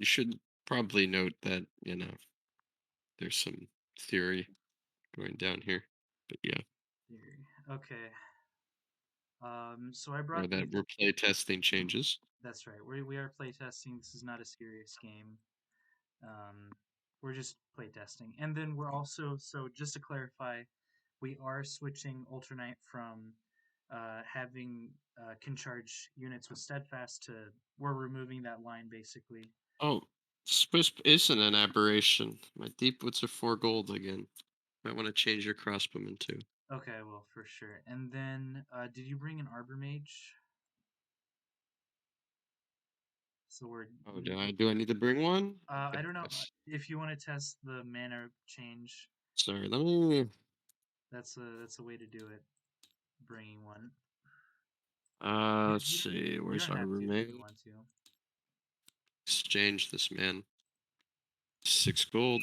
You should probably note that, there's some theory going down here. But yeah, Theory. Okay. So I or brought that these. we're play testing changes. That's right. We are playtesting. This is not a serious game. Um, we're just playtesting. And then we're also, so just to clarify, we are switching Ultranite from having can charge units with steadfast to we're removing that line basically. Oh, Swisp isn't an aberration. My deep woods are 4 gold again. Might want to change your crossbowman too. Okay, well for sure. And then did you bring an Arbor Mage? So we're Oh, do I need to bring one? I Okay, don't know yes. if you want to test the mana change. Sorry, let me. That's a way to do it. Bringing one. Let's You don't see. you Where's don't our have to if you don't roommate? want to. Exchange this man. 6 gold.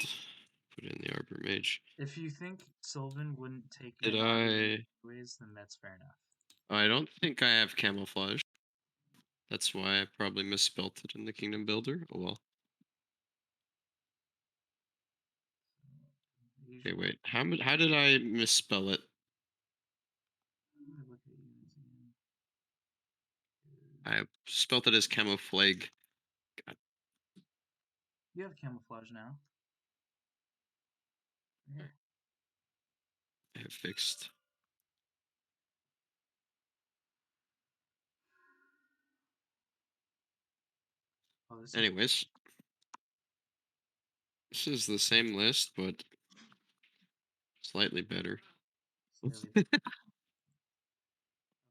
Put in the Arbor Mage. If you think Sylvan wouldn't take Did many Arbor Mage I? anyways, then that's fair enough. I don't think I have camouflage. That's why I probably misspelt it in the Kingdom Builder. Oh well. Okay, Usual. wait. How did I misspell it? Let me look at units again. I spelt it as camouflage. God, You have camouflage now. Yeah. I have fixed. Oh, this is Anyways, this is the same list, but slightly better. slightly.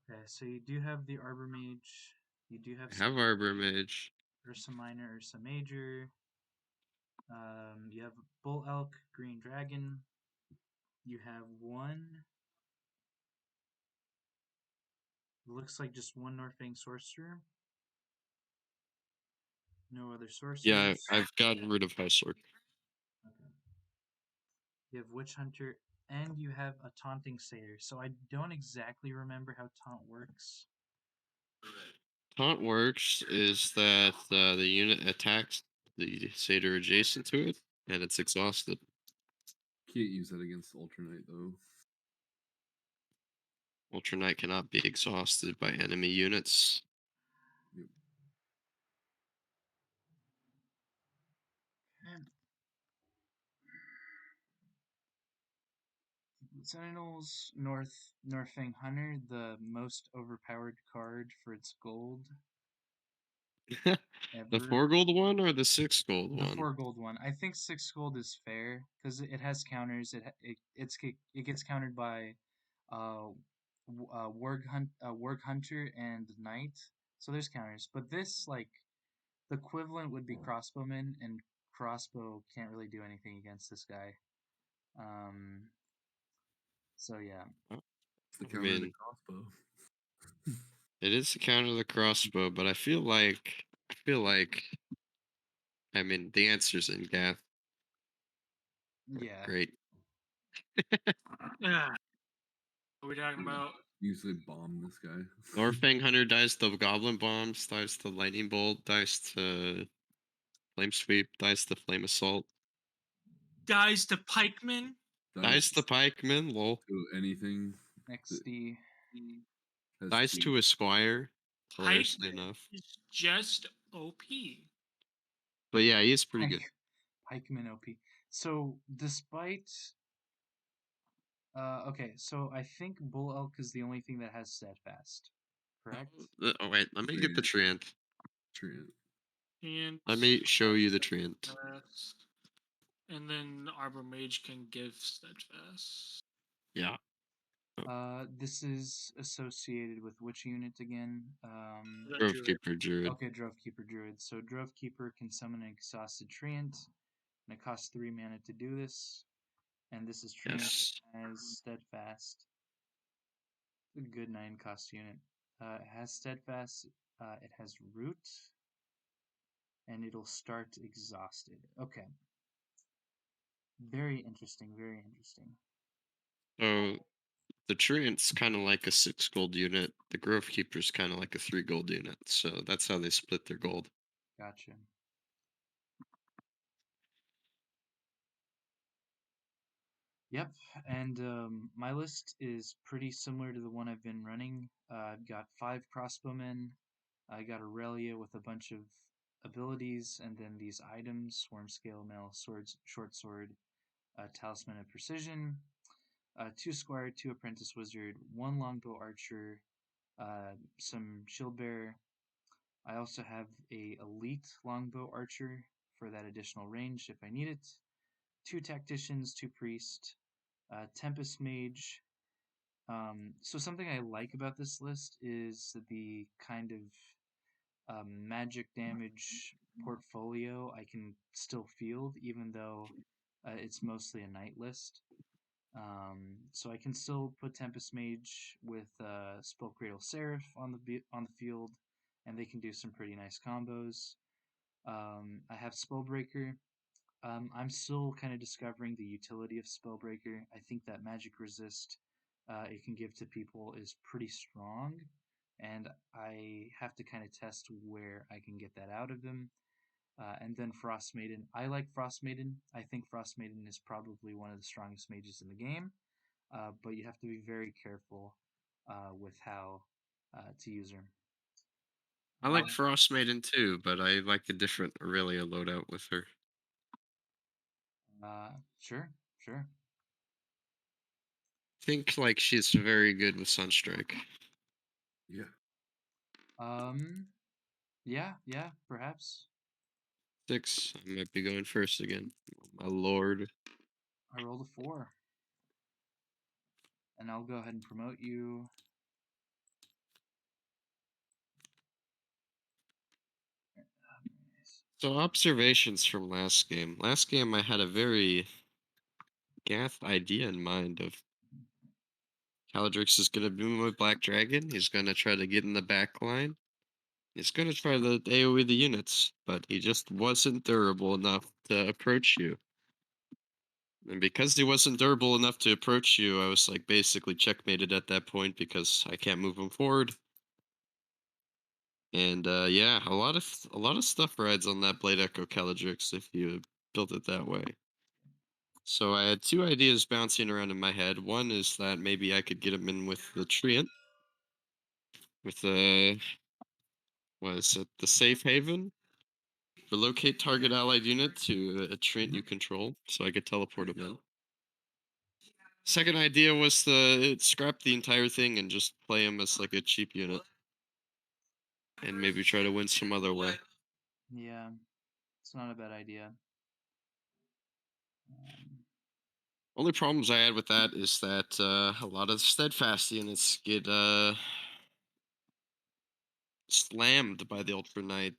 Okay, so you do have the Arbor Mage. You do have I have Arbor Mage. Ursa Minor, Ursa Major. You have Bull Elk, Green Dragon. You have one. Looks like just one Norfang Sorcerer. No other Yeah, sorcerers. I've gotten rid of High Sword. Okay. You have Witch Hunter, and you have a Taunting Satyr. So I don't exactly remember how Taunt works. Taunt works is that the unit attacks the satyr adjacent to it, and it's exhausted. Can't use that against Ultranite though. Ultra Knight cannot be exhausted by enemy units. Yep. Sentinels, Northfang Hunter, the most overpowered card for its gold The ever. 4 gold one or the 6 gold The one? 4 gold one. I think 6 gold is fair because it has counters. It gets countered by uh, Warg Hunter and Knight. So there's counters. But this like the equivalent would be Crossbowman, and Crossbow can't really do anything against this guy. Um, so yeah. It's the I counter to mean, crossbow. it is a counter to the crossbow, but I mean, the answer's in Gath. Yeah. Great. Yeah. What are we talking about? Usually bomb this guy. Norfang Hunter dies to Goblin Bombs, dies to Lightning Bolt, dies to Flame Sweep, dies to Flame Assault, Dies to pikemen. dies Dies to Pikeman, lol, to anything that XD. has dies to Esquire, hilariously Pikeman enough. is just OP. But yeah, he is pretty good. Pike, Pikeman OP. So despite okay, so I think Bull Elk is the only thing that has steadfast. Correct? Oh wait, let me get the treant. Treant. And Let me show you the treant. steadfast. And then Arbor Mage can give steadfast. Yeah. This is associated with which unit again? The druid. Grovekeeper Druid. Okay, Drovekeeper Druid. So Drovekeeper can summon an exhausted treant, and it costs 3 mana to do this. And this is treant Yes. as steadfast. A good 9 cost unit. It has steadfast. It has root, and it'll start exhausted. Okay. Very interesting. Very interesting. So the treant's kind of like a 6 gold unit. The Grovekeeper's kind of like a 3 gold unit. So that's how they split their gold. Gotcha. Yep, and my list is pretty similar to the one I've been running. I've got 5 crossbowmen. I got Aurelia with a bunch of abilities, and then these items: Swarm Scale Mail, Swords, Short Sword, Talisman of Precision, 2 Squire, 2 Apprentice Wizard, 1 Longbow Archer, some Shield Bearer. I also have a Elite Longbow Archer for that additional range if I need it. 2 Tacticians, 2 Priest, Tempest Mage. So something I like about this list is the kind of magic damage portfolio I can still field, even though it's mostly a knight list. So I can still put Tempest Mage with Spell Cradle Seraph on the field, and they can do some pretty nice combos. I have Spellbreaker. I'm still kind of discovering the utility of Spellbreaker. I think that magic resist it can give to people is pretty strong, and I have to kind of test where I can get that out of them. And then Frost Maiden. I like Frost Maiden. I think Frost Maiden is probably one of the strongest mages in the game, but you have to be very careful with how to use her. I like Frost Maiden too, but I like a different Aurelia loadout with her. Sure, sure. I think like she's very good with Sunstrike. Yeah. Yeah, perhaps. 6. I might be going first again. Oh, my lord. I rolled a 4. And I'll go ahead and promote you. So observations from last game. Last game I had a very Gath idea in mind of Caladrix is gonna boom with Black Dragon. He's gonna try to get in the back line. He's gonna try to AoE the units, but he just wasn't durable enough to approach you. And because he wasn't durable enough to approach you, I was like basically checkmated at that point because I can't move him forward. And yeah, a lot of stuff rides on that Blade Echo Caladrix if you built it that way. So I had 2 ideas bouncing around in my head. One is that maybe I could get him in with the Treant, with the what is it, the Safe Haven. Relocate target allied unit to a Treant you control, so I could teleport him in. Second idea was to scrap the entire thing and just play him as like a cheap unit, and maybe try to win some other way. Yeah, it's not a bad idea. Only problems I had with that is that a lot of steadfast units get slammed by the Ultra Knight.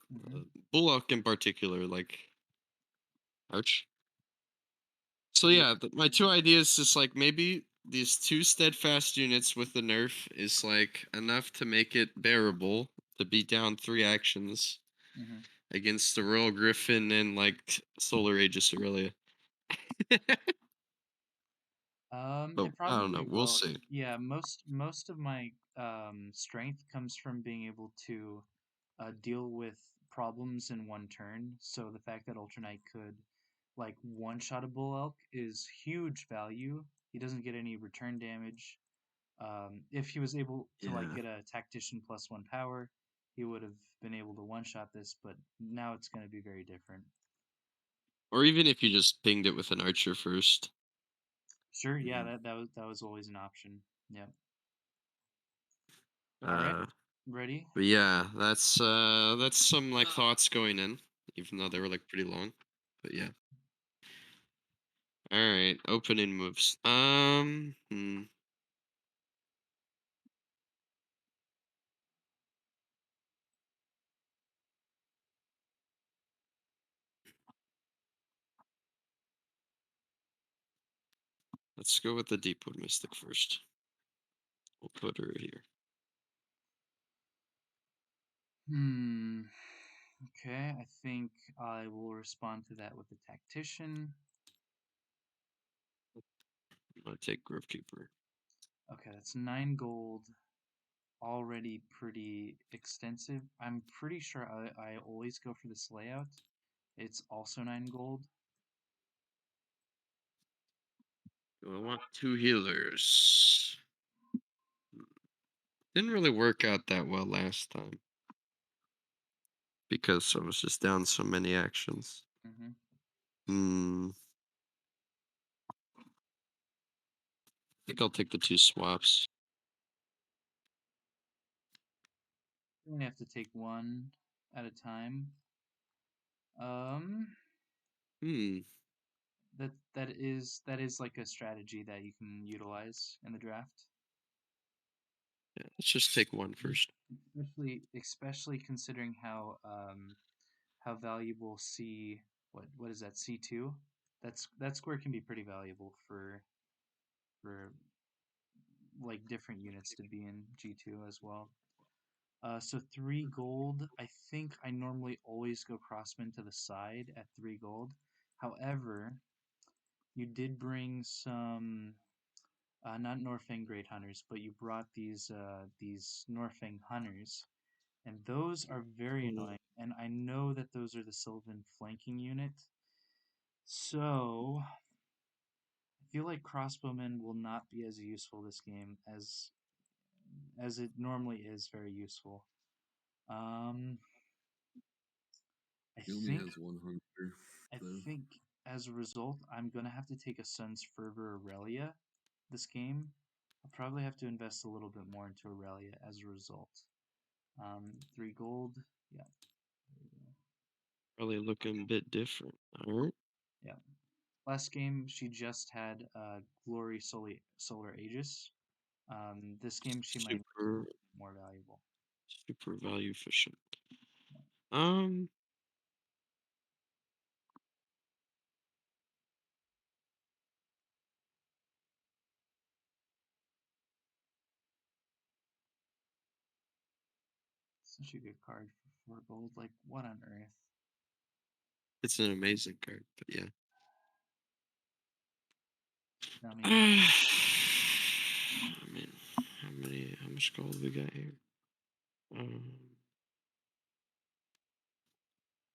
Bullock in particular, like Arch. So yeah, my 2 ideas is like maybe these 2 steadfast units with the nerf is like enough to make it bearable to beat down 3 actions against the Royal Griffin and like Solar Aegis Aurelia. But It I don't know. probably We'll will. see. Yeah, most of my strength comes from being able to deal with problems in one turn. So the fact that Ultra Knight could like one-shot a Bull Elk is huge value. He doesn't get any return damage. If he was able to like Yeah. get a Tactician +1 power, he would have been able to one-shot this, but now it's going to be very different. Or even if you just pinged it with an archer first. Sure, yeah, that was always an option. Yep. All right, Uh, ready? but yeah, that's some like thoughts going in, even though they were like pretty long. But yeah. All right, opening moves. Let's go with the Deepwood Mystic first. We'll put her here. Okay, I think I will respond to that with the Tactician. I'm gonna take Gravekeeper. Okay, that's 9 gold. Already pretty extensive. I'm pretty sure I always go for this layout. It's also 9 gold. So I want two healers. Didn't really work out that well last time because I was just down so many actions. Mm-hmm. Hmm. I think I'll take the two swaps. You only have to take one at a time. Um, Hmm. that is like a strategy that you can utilize in the draft. Yeah, let's just take one first. Especially considering how valuable what is that, C2? That square can be pretty valuable for like different units to be in G2 as well. So 3 gold. I think I normally always go crossman to the side at 3 gold. However, you did bring some not Norfang Great Hunters, but you brought these Norfang Hunters, and those are very Mm, annoying. And I know that those are the Sylvan flanking unit, so I feel like crossbowmen will not be as useful this game as it normally is very useful. Um, I He only think has one hunter, I though. think as a result, I'm gonna have to take a Sun's Fervor Aurelia this game. I'll probably have to invest a little bit more into Aurelia as a result. 3 gold. Yeah, there we go. probably looking a bit different. All right. Yeah. Last game she just had Glory Solar Aegis. This game she might make Super, more valuable. super value efficient. Um, Such a good card for 4 gold. Like, what on earth? it's an amazing card, but yeah. I mean, I mean, how much gold we got here? Um,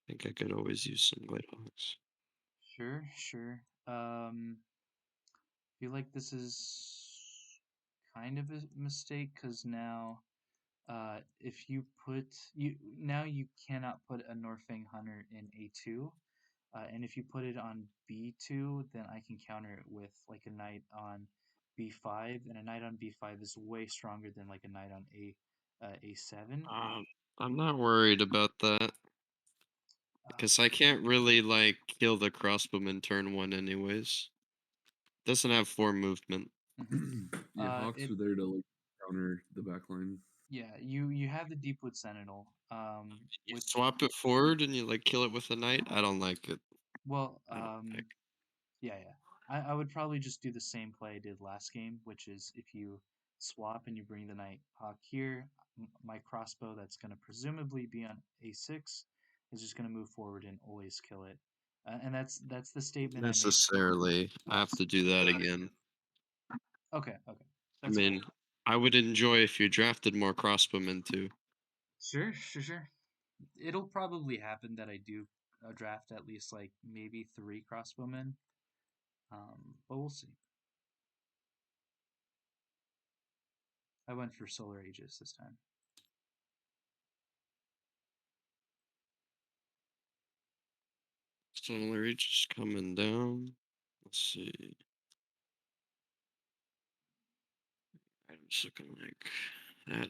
I think I could always use some Gladehawks. sure, sure. Feel like this is kind of a mistake because now, if you put you now you cannot put a Norfang Hunter in A2, and if you put it on B2, then I can counter it with like a knight on B5, and a knight on B5 is way stronger than like a knight on A7. I'm not worried about that because I can't really like kill the crossbowman turn one anyways. Doesn't have 4 movement. Yeah, Hawks It are there to like counter the backline. Yeah, you have the Deepwood Sentinel, You which swap it forward and you like kill it with a knight. I don't like it. well, I don't like. yeah, yeah. I would probably just do the same play I did last game, which is if you swap and you bring the Night Hawk here, my crossbow that's going to presumably be on A6 is just going to move forward and always kill it. And that's the statement I made Necessarily, I have last. to do that again. Okay, okay, I that's fine. mean, I would enjoy if you drafted more crossbowmen too. Sure, sure, sure. It'll probably happen that I do draft at least like maybe 3 crossbowmen. But we'll see. I went for Solar Aegis this time. Solar Reach is coming down. Let's see. Items looking like that.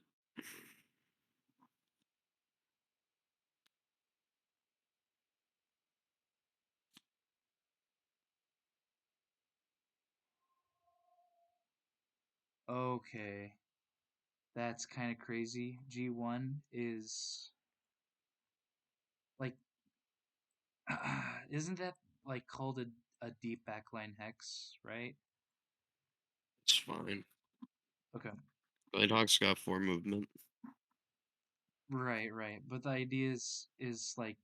Okay, that's kind of crazy. G1 is like, isn't that like called a deep backline hex, right? It's fine. Okay, Blade got 4 movement. right, right. But the idea is like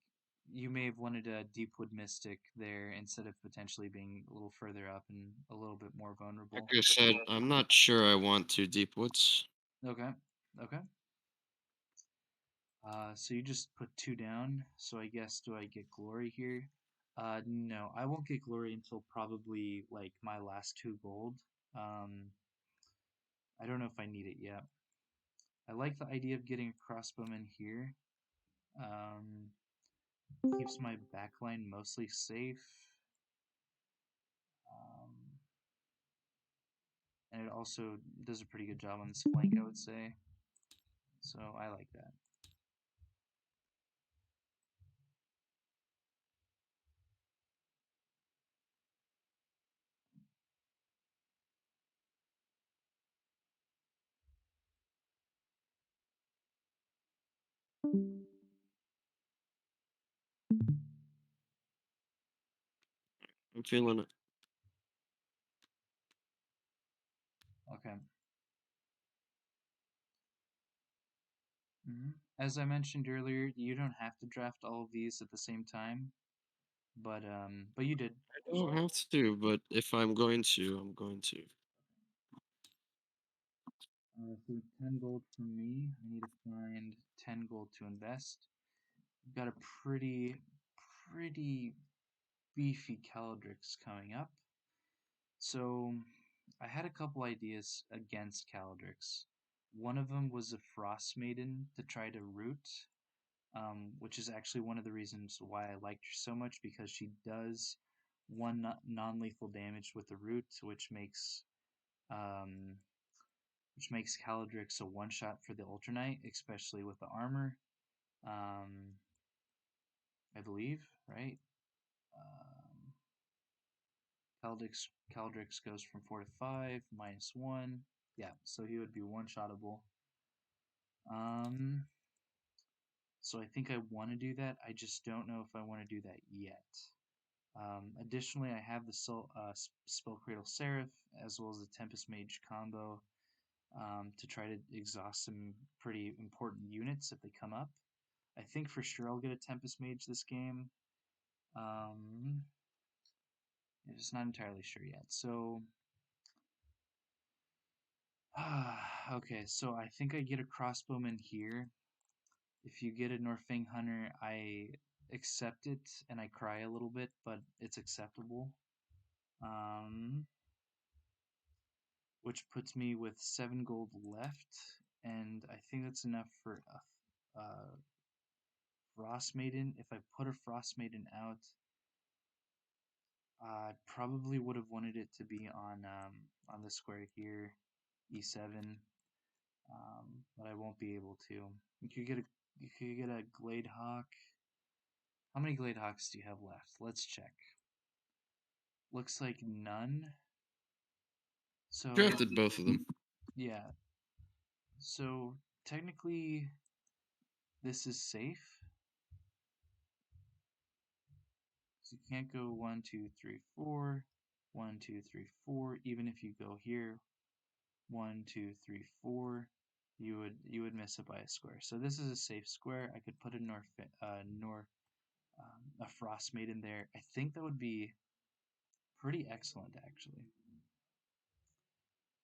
you may have wanted a Deepwood Mystic there instead of potentially being a little further up and a little bit more Like vulnerable. I said, I'm not sure I want to deep woods. Okay, okay. So you just put 2 down. So I guess do I get glory here? No, I won't get glory until probably like my last 2 gold. I don't know if I need it yet. I like the idea of getting a crossbowman here. Keeps my backline mostly safe. And it also does a pretty good job on this flank, I would say. So I like that. I'm feeling it. Okay. As I mentioned earlier, you don't have to draft all of these at the same time, but you did. I don't have to, but if I'm going to, I'm going to. So 10 gold from me. I need to find 10 gold to invest. We've got a pretty beefy Caladrix coming up. So I had a couple ideas against Caladrix. One of them was a Frost Maiden to try to root, which is actually one of the reasons why I liked her so much, because she does one non-lethal damage with the root, which makes Caladrix a one-shot for the ULTRAKNIGHT, especially with the armor. I believe, right? Caladrix goes from 4 to 5, -1. Yeah, so he would be one-shottable. So I think I want to do that. I just don't know if I want to do that yet. Additionally, I have the Spell Cradle Seraph as well as the Tempest Mage combo to try to exhaust some pretty important units if they come up. I think for sure I'll get a Tempest Mage this game. I'm just not entirely sure yet. So, okay, so I think I get a Crossbowman here. If you get a Norfang Hunter, I accept it and I cry a little bit, but it's acceptable. Which puts me with 7 gold left, and I think that's enough for a Frost Maiden. If I put a Frost Maiden out, I probably would have wanted it to be on the square here, E7, but I won't be able to. You could get a Glade Hawk. How many Glade Hawks do you have left? Let's check. Looks like none. So Drafted both of them. yeah. So technically, this is safe. So you can't go 1, 2, 3, 4, 1, 2, 3, 4. Even if you go here, 1, 2, 3, 4, you would miss it by a square. So this is a safe square. I could put a a Frost Maiden there. I think that would be pretty excellent actually,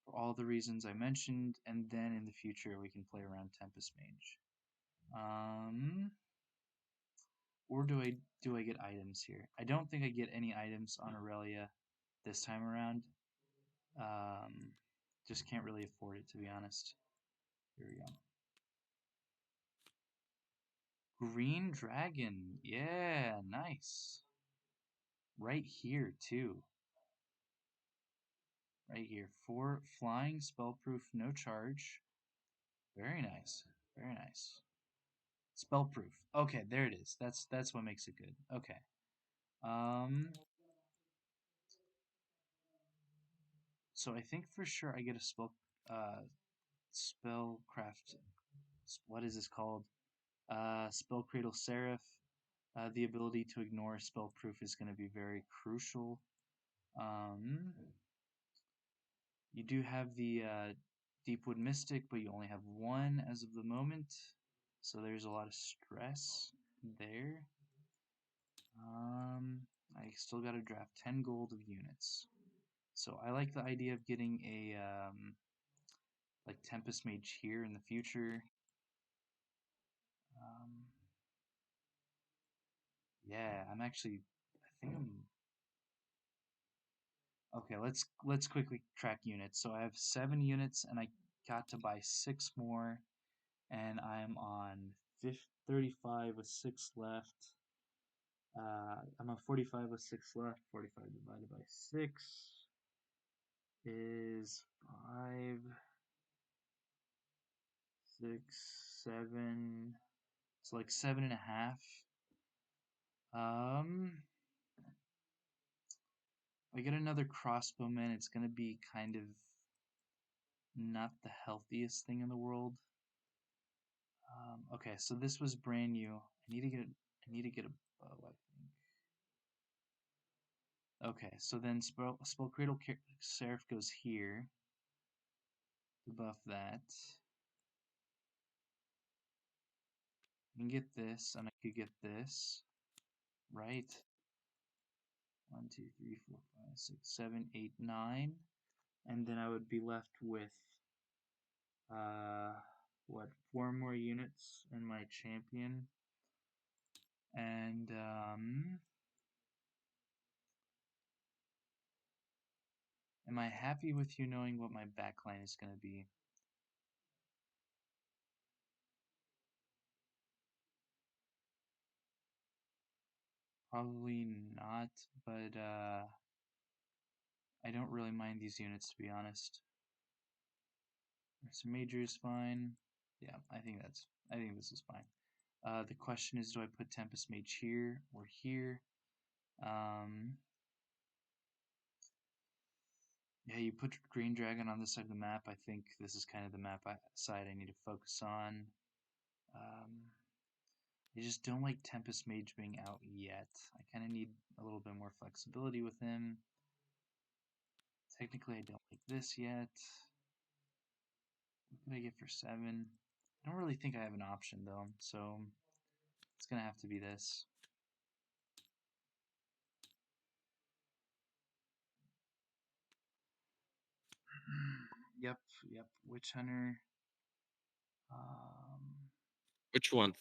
for all the reasons I mentioned. And then in the future we can play around Tempest Mage. Or do I get items here? I don't think I get any items on Aurelia this time around. Just can't really afford it, to be honest. Here we go. Green Dragon. Yeah, nice. Right here, too. Right here. 4 flying, spellproof, no charge. Very nice. Very nice. Spellproof. Okay, there it is. That's what makes it good. Okay. So I think for sure I get a spellcraft. What is this called? Spell Cradle Seraph. The ability to ignore spellproof is going to be very crucial. You do have the Deepwood Mystic, but you only have 1 as of the moment, so there's a lot of stress there. I still got to draft 10 gold of units, so I like the idea of getting a like Tempest Mage here in the future. Yeah, I think I'm okay. Let's quickly track units. So I have 7 units, and I got to buy 6 more, and I'm on 35 with 6 left. I'm on 45 with 6 left. 45 divided by 6 is 5, 6, 7. It's like 7.5. If I get another crossbowman, it's gonna be kind of not the healthiest thing in the world. Okay, so this was brand new. I need to get a bow, I think. Okay, so then Spell Cradle Seraph goes here to buff that. I can get this, and I could get this, right? 1, 2, 3, 4, 5, 6, 7, 8, 9, and then I would be left with what, 4 more units in my champion, and am I happy with you knowing what my backline is going to be? Probably not, but I don't really mind these units, to be honest. So major is fine. Yeah, I think this is fine. The question is, do I put Tempest Mage here or here? Yeah, you put Green Dragon on this side of the map. I think this is kind of the side I need to focus on. I just don't like Tempest Mage being out yet. I kind of need a little bit more flexibility with him. Technically, I don't like this yet. What can I get for 7? I don't really think I have an option, though, so it's going to have to be this. Yep, Witch Hunter. Which one?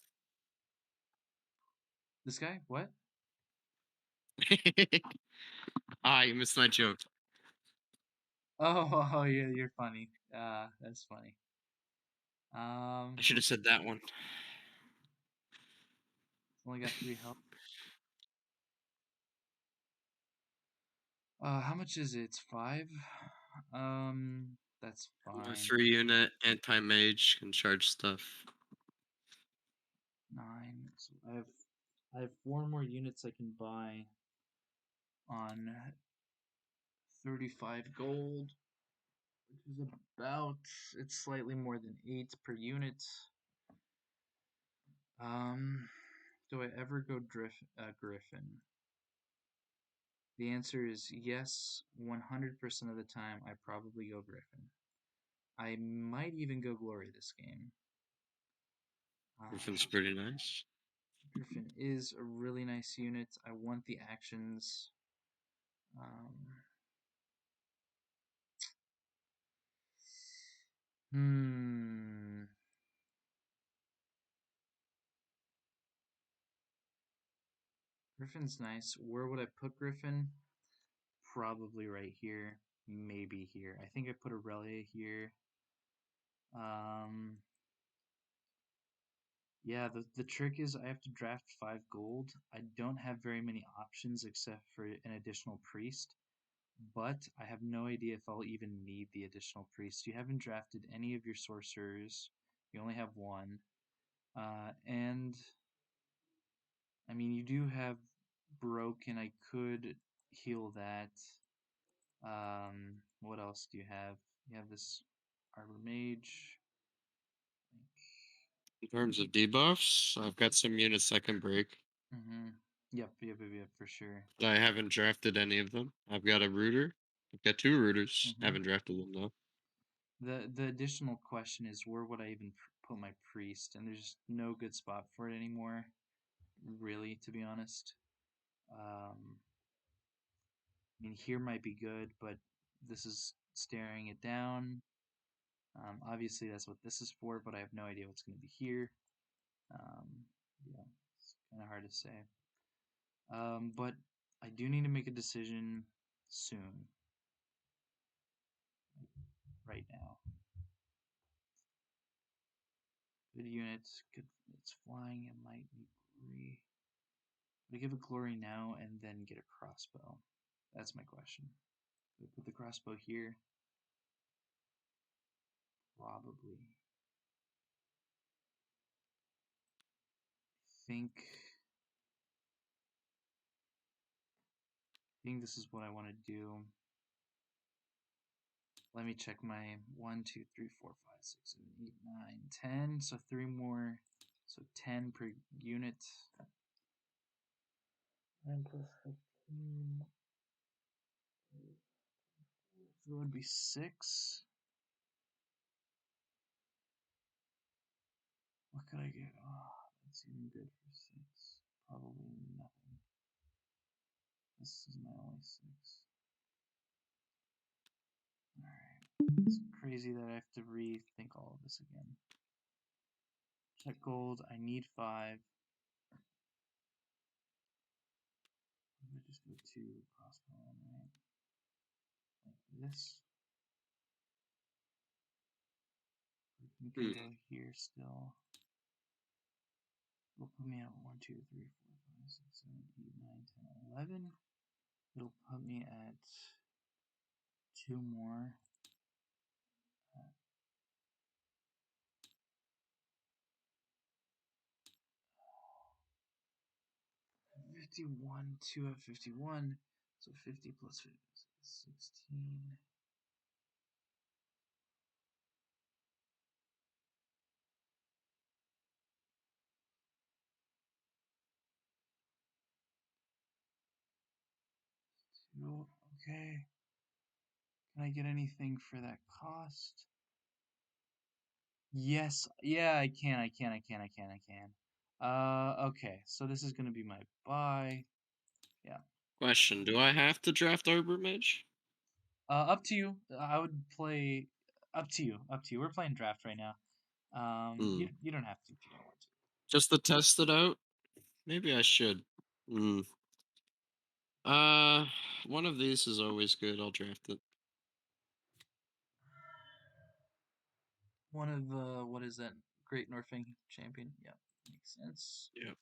This guy? What? You missed my joke. Oh, yeah, you're funny. That's funny. I should have said that one. Only got 3 health. How much is it? It's 5. That's A fine. 3-unit anti-mage can charge stuff. 9. So I have 4 more units I can buy on 35 gold, which is about, it's slightly more than 8 per unit. Do I ever go Griffin? The answer is yes, 100% of the time I probably go Griffin. I might even go Glory this game. Griffin's pretty nice. Griffin is a really nice unit. I want the actions. Griffin's nice. Where would I put Griffin? Probably right here. Maybe here. I think I put Aurelia here. Yeah, the trick is I have to draft 5 gold. I don't have very many options except for an additional priest, but I have no idea if I'll even need the additional priest. You haven't drafted any of your sorcerers. You only have 1. And I mean, you do have broken. I could heal that. What else do you have? You have this Arbor Mage. In terms of debuffs, I've got some units I can break. Yep, for sure. But I haven't drafted any of them. I've got a rooter. I've got 2 rooters. Haven't drafted them though. The additional question is, where would I even put my priest? And there's no good spot for it anymore, really, to be honest. I mean, here might be good, but this is staring it down. Obviously, that's what this is for, but I have no idea what's going to be here. Yeah, it's kind of hard to say. But I do need to make a decision soon. Right now. Good units, good. It's flying. It might be glory. Do I give a glory now and then get a crossbow? That's my question. Do I put the crossbow here? Probably. Think this is what I want to do. Let me check my 1, 2, 3, 4, 5, 6, 7, 8, 9, 10. So 3 more. So 10 per unit. 9 plus 15. So it would be 6. What could I get? Oh, that's even good for 6. Probably nothing. This is my only 6. Alright. It's crazy that I have to rethink all of this again. Check gold. I need 5. I'm gonna just go to crossbow, right? Like this. We can go here still. It'll put me at 1, 2, 3, 4, 5, 6, 7, 8, 9, 10, 11. It'll put me at 2 more. 51, 2 at 51. So 50 plus 50 is 16. No, okay. Can I get anything for that cost? Yes, yeah, I can. Okay, so this is gonna be my buy. Yeah. Question: do I have to draft Arbor Mage? Up to you. I would play. Up to you. We're playing draft right now. You don't have to if you don't want to. Just to test it out? Maybe I should. Hmm. One of these is always good. I'll draft it. One of the what is that? Great Northing champion. Yeah, makes sense. Yeah.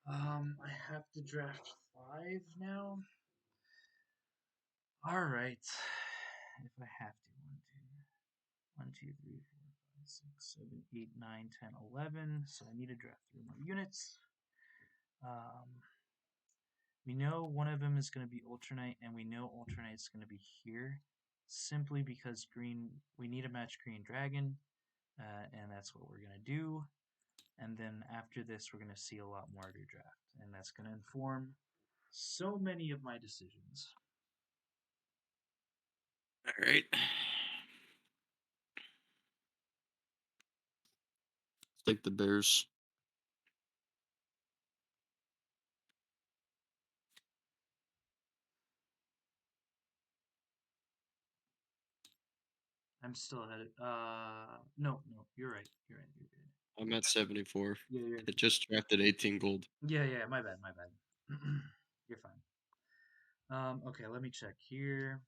I have to draft 5 now. All right. If I have to, 1, 2, 3, 4, 5, 6, 7, 8, 9, 10, 11. So I need to draft 3 more units. We know one of them is going to be Ultranite, and we know Ultranite is going to be here, simply because green. We need to match Green Dragon, and that's what we're going to do. And then after this, we're going to see a lot more of your draft, and that's going to inform so many of my decisions. All right. Take the Bears. I'm still ahead. No, you're right. You're good. I'm at 74. Yeah, I just drafted 18 gold. yeah. My bad. You're fine. Okay, let me check here.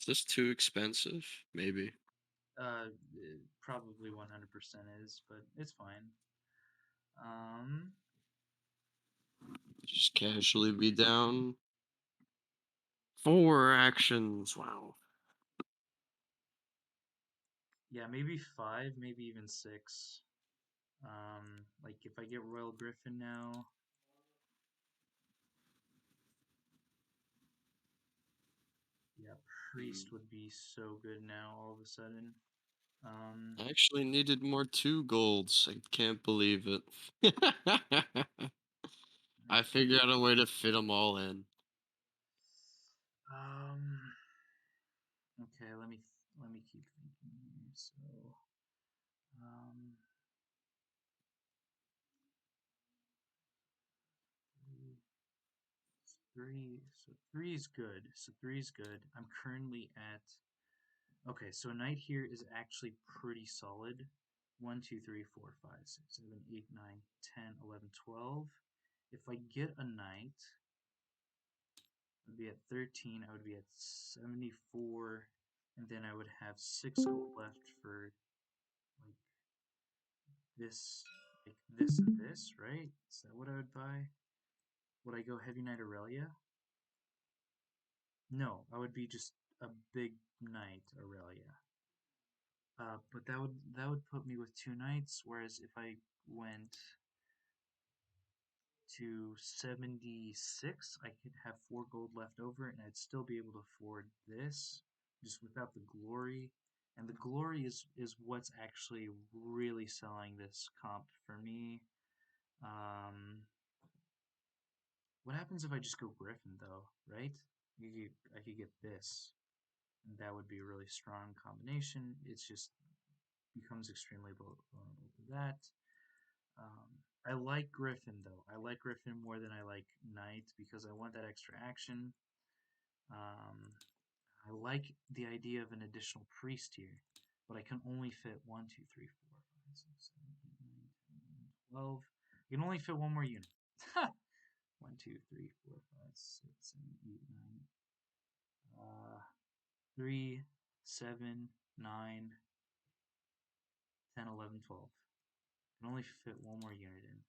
Is this too expensive? Maybe. Probably 100% is, but it's fine. Just casually be down 4 actions. Wow. Yeah, maybe 5, maybe even 6. Like if I get Royal Griffin now. Yeah, Priest would be so good now all of a sudden. I actually needed more 2 golds. I can't believe it. I figured out a way to fit them all in. Okay, let me keep thinking here. So, um, 3. So 3 is good. I'm currently at. Okay, so Knight here is actually pretty solid. 1, 2, 3, 4, 5, 6, 7, 8, 9, 10, 11, 12. If I get a knight, I'd be at 13. I would be at 74. And then I would have 6 gold left for like this and this, right? Is that what I would buy? Would I go Heavy Knight Aurelia? No, I would be just a big knight Aurelia. But that would put me with 2 knights, whereas if I went to 76, I could have 4 gold left over, and I'd still be able to afford this, just without the glory. And the glory is what's actually really selling this comp for me. What happens if I just go Griffin, though, right? I could get this, and that would be a really strong combination. It's just becomes extremely vulnerable to that. I like Griffin, though. I like Griffin more than I like Knight because I want that extra action. I like the idea of an additional priest here, but I can only fit 1, 2, 3, 4, 5, 6, 7, 8, 9, 10, 11, 12. I can only fit one more unit. 1, 2, 3, 4, 5, 6, 7, 8, 9. 3, 7, 9, 10, 11, 12. I can only fit one more unit in.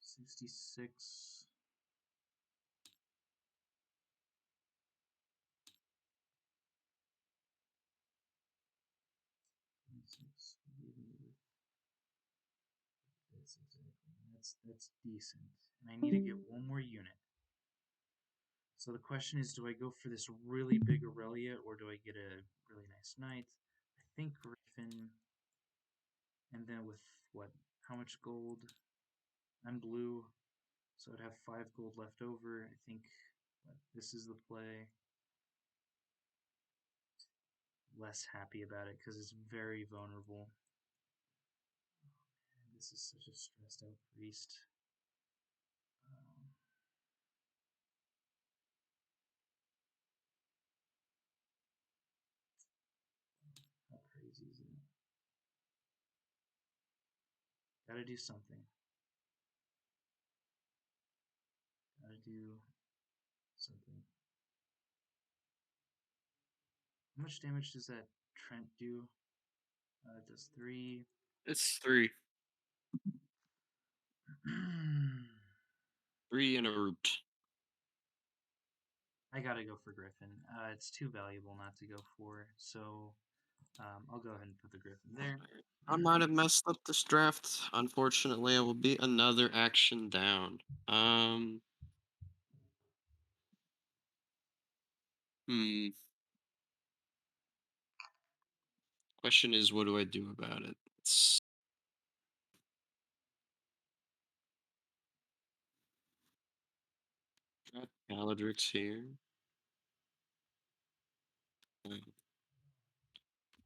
66. Leave me with this exactly. That's decent. And I need to get one more unit. So the question is, do I go for this really big Aurelia or do I get a really nice knight? I think Griffin. And then with what? How much gold? I'm blue, so I'd have 5 gold left over. I think this is the play. Less happy about it because it's very vulnerable. Man, this is such a stressed out priest. How crazy is it? Gotta do something. Gotta do something. How much damage does that Trent do? It does 3. It's 3. 3 and a root. I gotta go for Griffin. It's too valuable not to go for, so I'll go ahead and put the Griffin there. I might have messed up this draft. Unfortunately, I will be another action down. Hmm. Question is, what do I do about it? Got Caladrix here. Uh,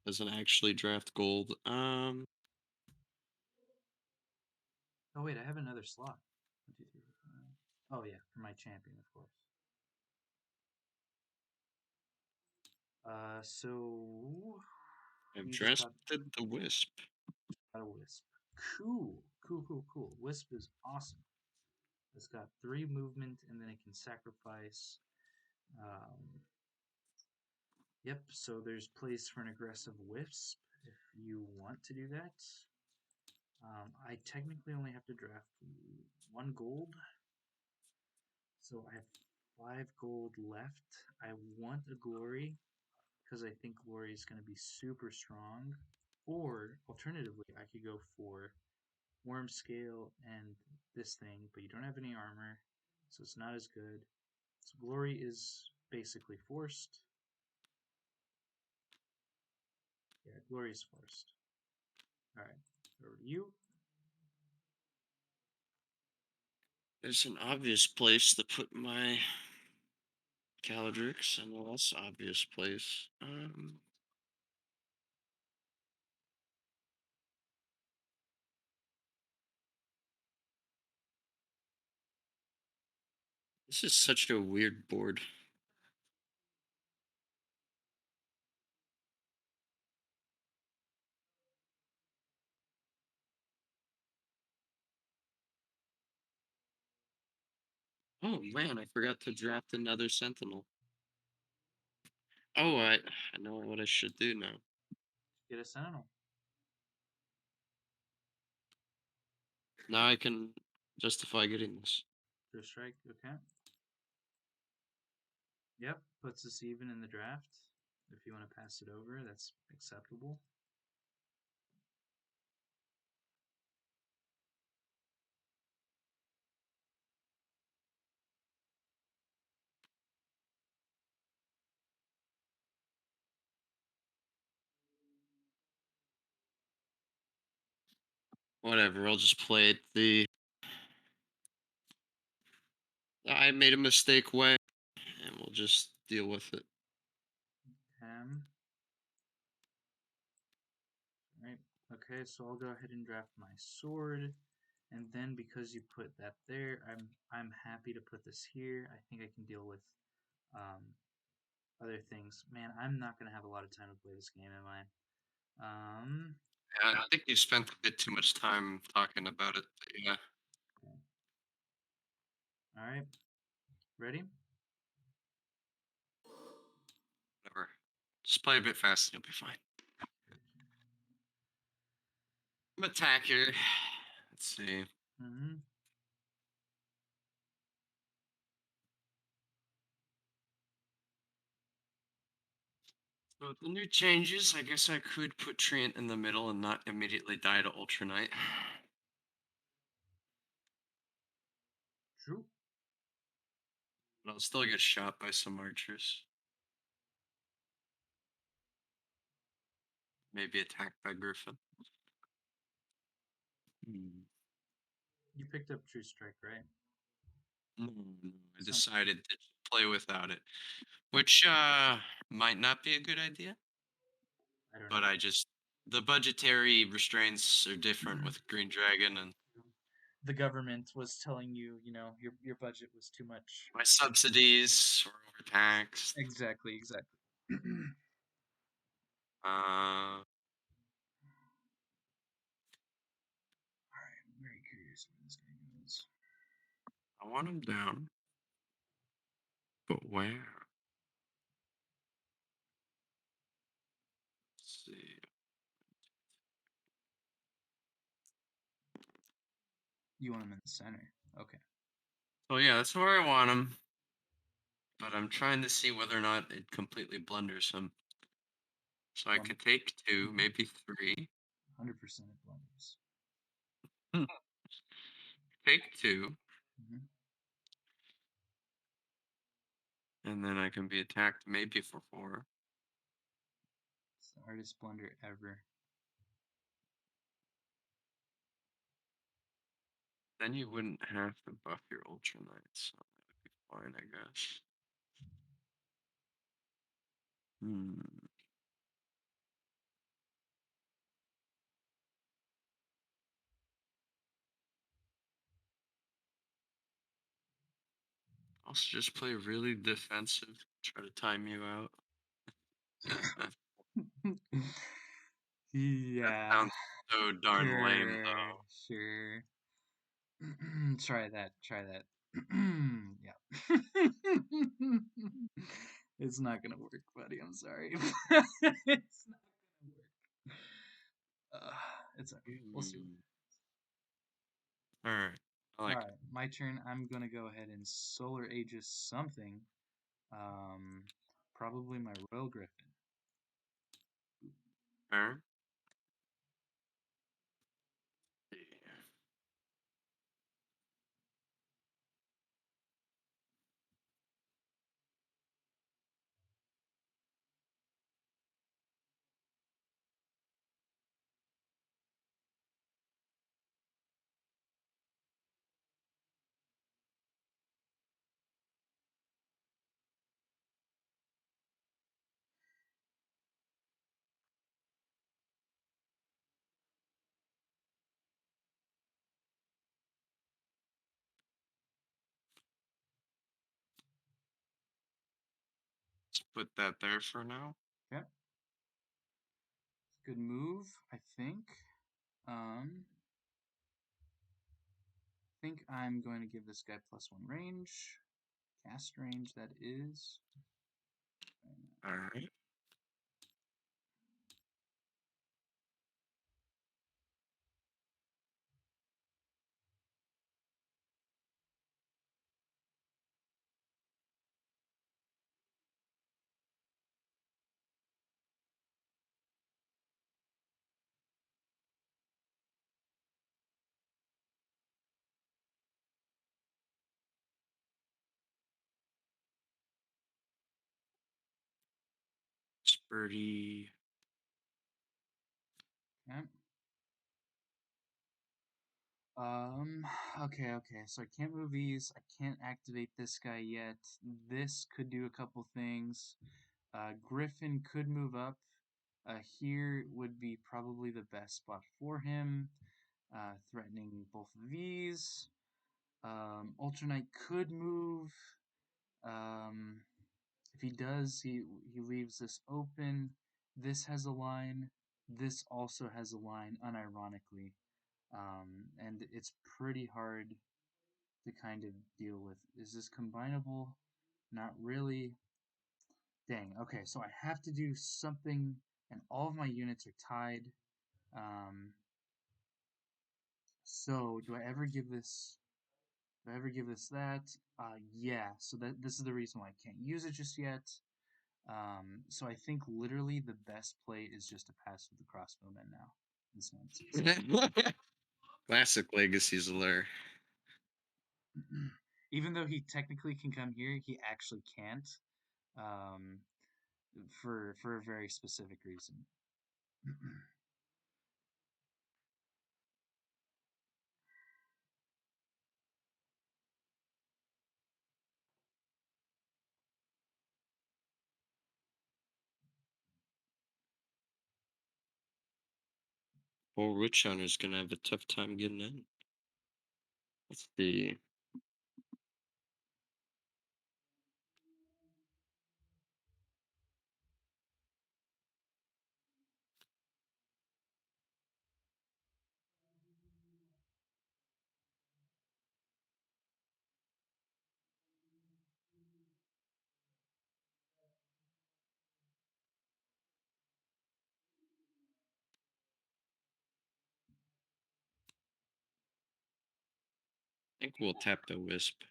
Doesn't actually draft gold. Oh wait, I have another slot. 1, 2, 3, 4, 5. Oh yeah, for my champion, of course. So I've we just got drafted the Wisp. a Wisp. Cool, cool, cool, cool. Wisp is awesome. It's got 3 movement, and then it can sacrifice. Yep. So there's place for an aggressive Wisp if you want to do that. I technically only have to draft 1 gold, so I have 5 gold left. I want a glory because I think glory is going to be super strong. Or alternatively, I could go for worm scale and this thing, but you don't have any armor, so it's not as good. So glory is basically forced. Yeah, glory is forced. All right, over to you. There's an obvious place to put my Caladrix and a less obvious place. This is such a weird board. Oh man, I forgot to draft another Sentinel. Oh, I know what I should do now. Get a Sentinel. Now I can justify getting this. First strike. Okay. Yep. Puts us even in the draft. If you want to pass it over, that's acceptable. Whatever, I'll just play it the I made a mistake way, and we'll just deal with it. Right. Okay, so I'll go ahead and draft my sword. And then because you put that there, I'm happy to put this here. I think I can deal with other things. Man, I'm not gonna have a lot of time to play this game, am I? Yeah, I think you spent a bit too much time talking about it. But yeah. All right. Ready? Whatever. Just play a bit fast and you'll be fine. I'm attacker. Let's see. Mm-hmm. So with the new changes, I guess I could put Treant in the middle and not immediately die to Ultranite. True. But I'll still get shot by some archers. Maybe attacked by Griffin. Hmm. You picked up True Strike, right? No, I So- decided to play without it, which might not be a good idea. I don't But know. I just the budgetary restraints are different with Green Dragon, and The government was telling you, your budget was too much. my subsidies were overtaxed. Exactly. Uh, Alright, I'm very curious where this game goes. I want him down, but where? Let's see. You want him in the center. Okay. Oh yeah, that's where I want him. But I'm trying to see whether or not it completely blunders him. So I could take 2, maybe 3. 100% it blunders. Take 2, Mm-hmm. and then I can be attacked maybe for 4. It's the hardest blunder ever. Then you wouldn't have to buff your Ultra Knights, so that would be fine, I guess. Hmm. Also, just play really defensive. Try to time you out. That Yeah. sounds so darn lame, Sure. though. Sure. Try that. Yeah. It's not gonna work, buddy. I'm sorry. It's not gonna work. It's alright. We'll see. All right, I like All right, my turn. I'm gonna go ahead and Solar Aegis something. Um, Probably my Royal Griffin. it. Fair. Let's put that there for now. Yep. Good move, I think. think I'm going to give this guy +1 range. Cast range, that is. All right. Spurty. Okay. Okay, so I can't move these. I can't activate this guy yet. This could do a couple things. Griffin could move up. Here would be probably the best spot for him. Threatening both of these. Ultranite could move. If he does, he leaves this open. This has a line. This also has a line, unironically. And it's pretty hard to kind of deal with. Is this combinable? Not really. Dang, okay, so I have to do something, and all of my units are tied. Um, so do I ever give this, that? Yeah, so this is the reason why I can't use it just yet. So I think literally the best play is just to pass with the crossbowmen now. This one's Classic Legacy's Allure. even though he technically can come here, he actually can't. Um, for a very specific reason. Poor Witch Hunter's gonna have a tough time getting in. Let's see. I think we'll tap the Wisp.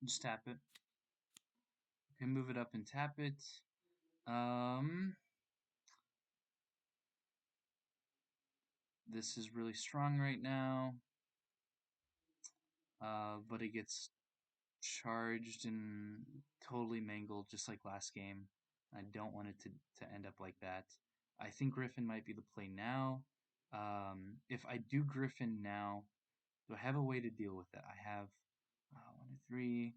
Just tap it. Okay, move it up and tap it. This is really strong right now. But it gets charged and totally mangled just like last game. I don't want it to end up like that. I think Griffin might be the play now. If I do Griffin now, do I have a way to deal with it? I have 1 2 3.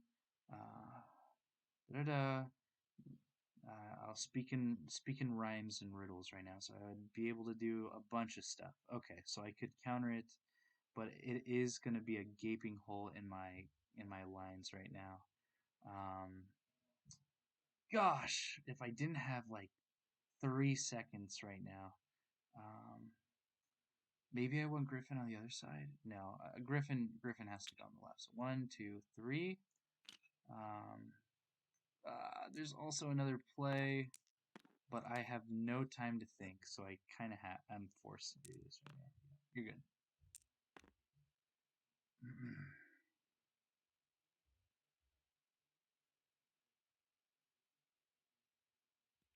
Da da da. I'll speak in rhymes and riddles right now, so I would be able to do a bunch of stuff. Okay, so I could counter it, but it is going to be a gaping hole in my lines right now. Gosh, if I didn't have like 3 seconds right now, um, maybe I want Griffin on the other side. No, Griffin has to go on the left. So 1 2 3. Um, there's also another play, but I have no time to think, so I kind of I'm forced to do this right now. You're good.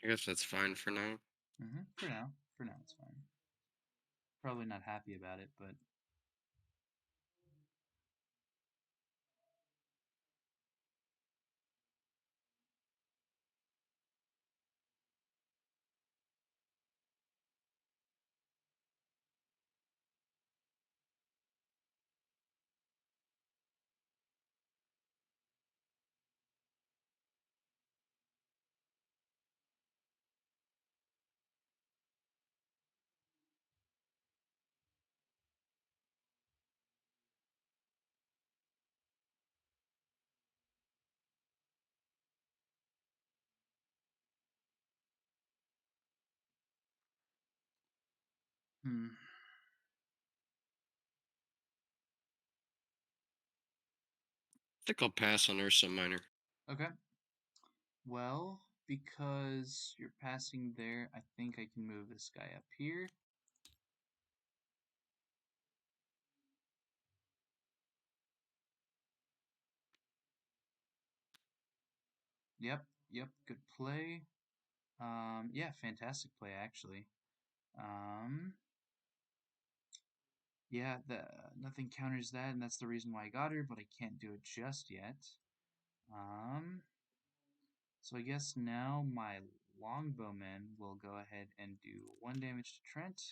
I guess that's fine for now. For now, it's fine. Probably not happy about it, but hmm. think I'll pass on Ursa Minor. Okay. Well, because you're passing there, I think I can move this guy up here. Yep, good play. Yeah, fantastic play actually. Yeah, nothing counters that, and that's the reason why I got her, but I can't do it just yet. So I guess now my longbowman will go ahead and do 1 damage to Trent.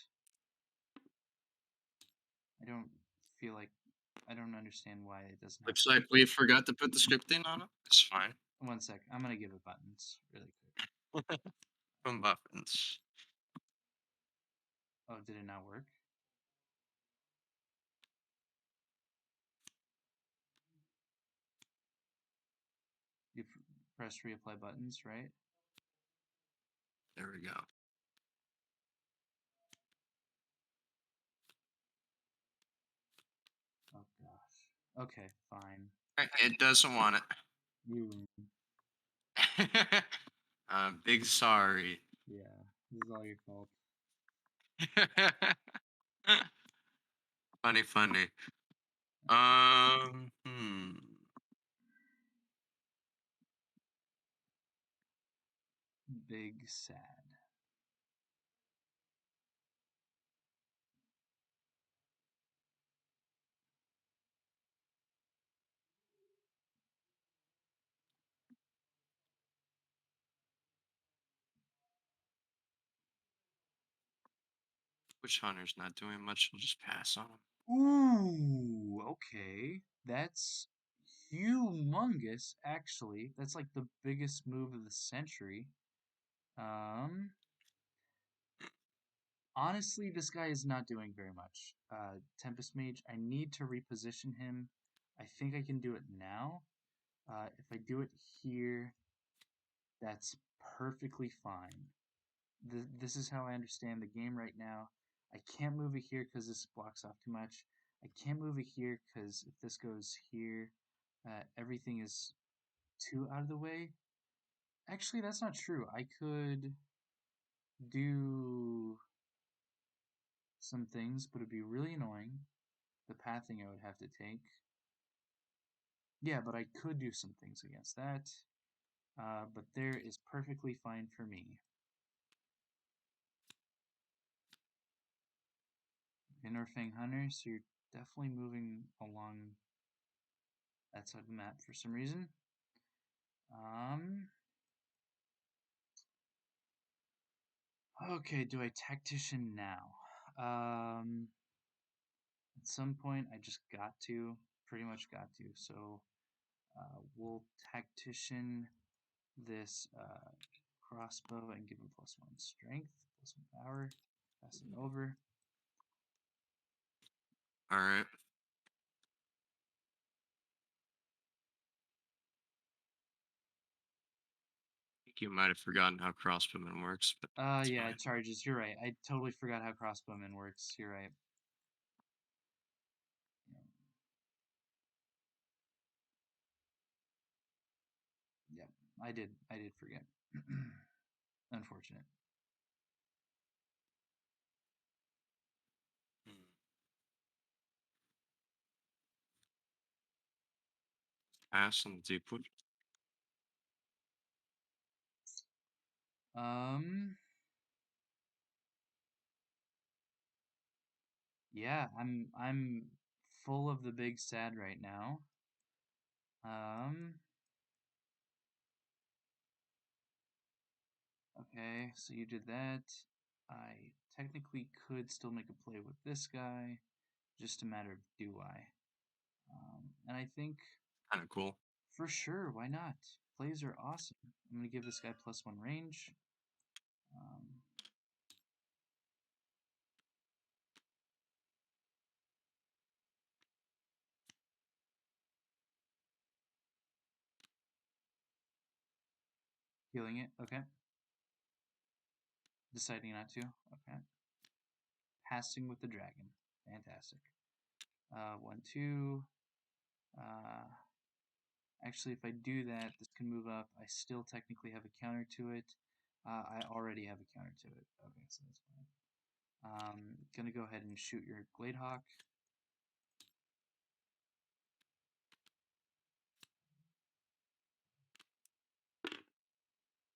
I don't understand why it doesn't have. Looks like we forgot to put the scripting on it. It's fine. 1 sec, I'm gonna give it buttons really quick. From buttons. Oh, did it not work? You press reapply buttons, right? There we go. Oh gosh. Okay, fine. It doesn't want it. You win. Big sorry. Yeah, this is all your fault. Funny. Big sad. Witch Hunter's not doing much. We'll just pass on him. Ooh, okay. That's humongous, actually. That's like the biggest move of the century. Honestly, this guy is not doing very much. Tempest Mage, I need to reposition him. I think I can do it now. If I do it here, that's perfectly fine. This is how I understand the game right now. I can't move it here because this blocks off too much. I can't move it here because if this goes here, everything is too out of the way. Actually, that's not true. I could do some things, but it'd be really annoying. The pathing I would have to take. Yeah, but I could do some things against that. But there is perfectly fine for me. Norfang Hunter, so you're definitely moving along that side of the map for some reason. Okay, do I tactician now? At some point I just pretty much got to, so we'll tactician this crossbow and give him +1 strength, +1 power, pass it over. Alright. You might have forgotten how crossbowman works, but Yeah, fine. it charges. You're right. I totally forgot how crossbowman works. You're right. Yep, I did. I did forget. Unfortunate. Pass on the deep wood. Yeah, I'm full of the big sad right now. Okay, so you did that. I technically could still make a play with this guy, just a matter of do I. And I think Kind of cool. for sure, why not? Plays are awesome. I'm gonna give this guy +1 range. Healing it, okay. Deciding not to, okay. Passing with the dragon, fantastic. 1, 2. Actually, if I do that, this can move up. I still technically have a counter to it. I already have a counter to it. Okay, so that's fine. Gonna go ahead and shoot your Gladehawk.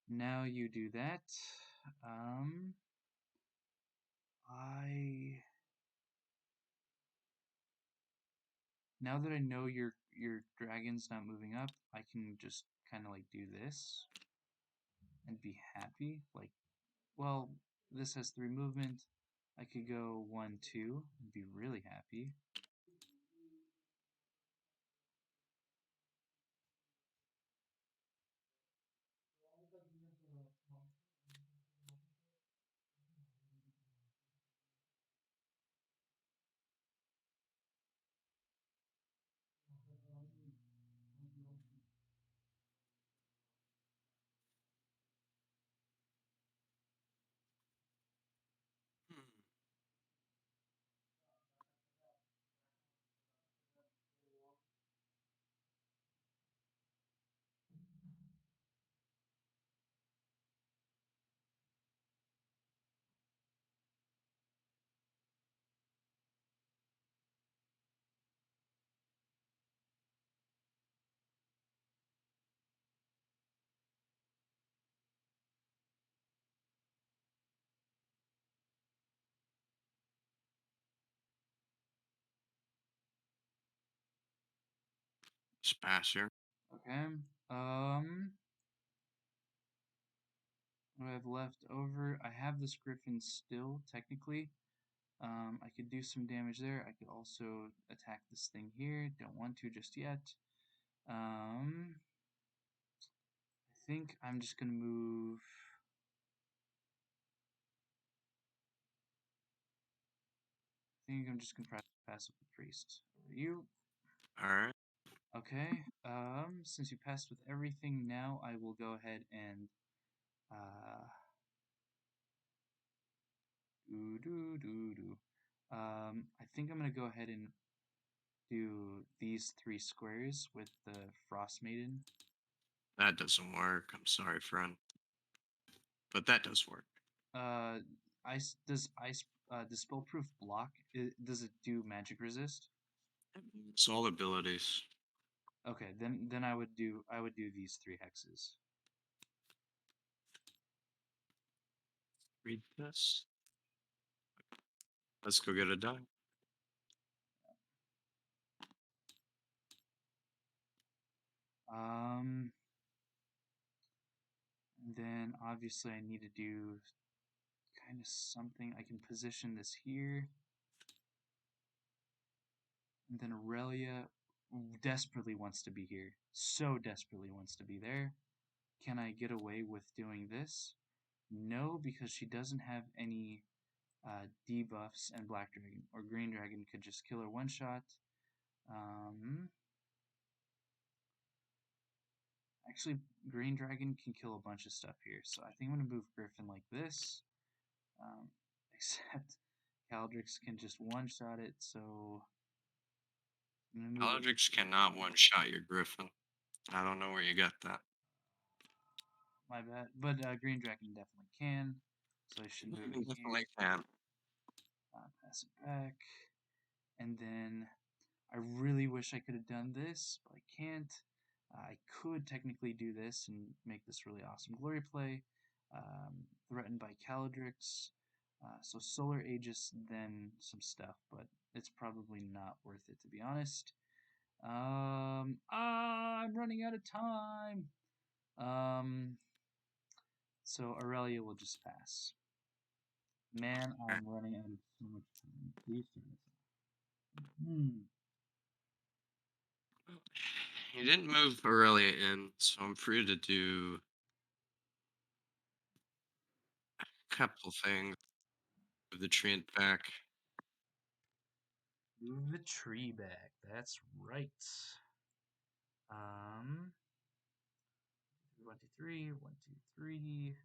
Now you do that. Now that I know your dragon's not moving up, I can just kind of like do this and be happy. Like, well, this has 3 movement. I could go 1, 2 and be really happy. Spasher. Okay. What do I have left over? I have this Griffin still, technically. I could do some damage there. I could also attack this thing here. Don't want to just yet. I think I'm just gonna move. I think I'm just gonna pass with the priest. Over you. Alright. Okay. Since you passed with everything, now I will go ahead and I think I'm gonna go ahead and do these 3 squares with the Frost Maiden. That doesn't work. I'm sorry, friend. But that does work. Does spellproof block? Does it do magic resist? It's all abilities. Okay, then I would do these 3 hexes. Read this. Let's go get a die. And then obviously I need to do kind of something. I can position this here. And then Aurelia desperately wants to be here. So desperately wants to be there. Can I get away with doing this? No, because she doesn't have any debuffs, and Black Dragon or Green Dragon could just kill her one shot. Actually, Green Dragon can kill a bunch of stuff here, so I think I'm going to move Griffin like this. Except Caldrix can just one-shot it, so I'm going to move it. Eldrix cannot one-shot your Griffin. I don't know where you got that. My bad. But Green Dragon definitely can, so I should move it here. Definitely can. Pass it back. And then I really wish I could have done this, but I can't. I could technically do this and make this really awesome glory play. Threatened by Caladrix. So Solar Aegis, then some stuff, but it's probably not worth it to be honest. I'm running out of time. So Aurelia will just pass. Man, I'm running out of so much time. Please turn this off. You didn't move Aurelia in, so I'm free to do a couple things. Move the tree back. Move the tree back. That's right. 1, 2, 3, 1, 2, 3.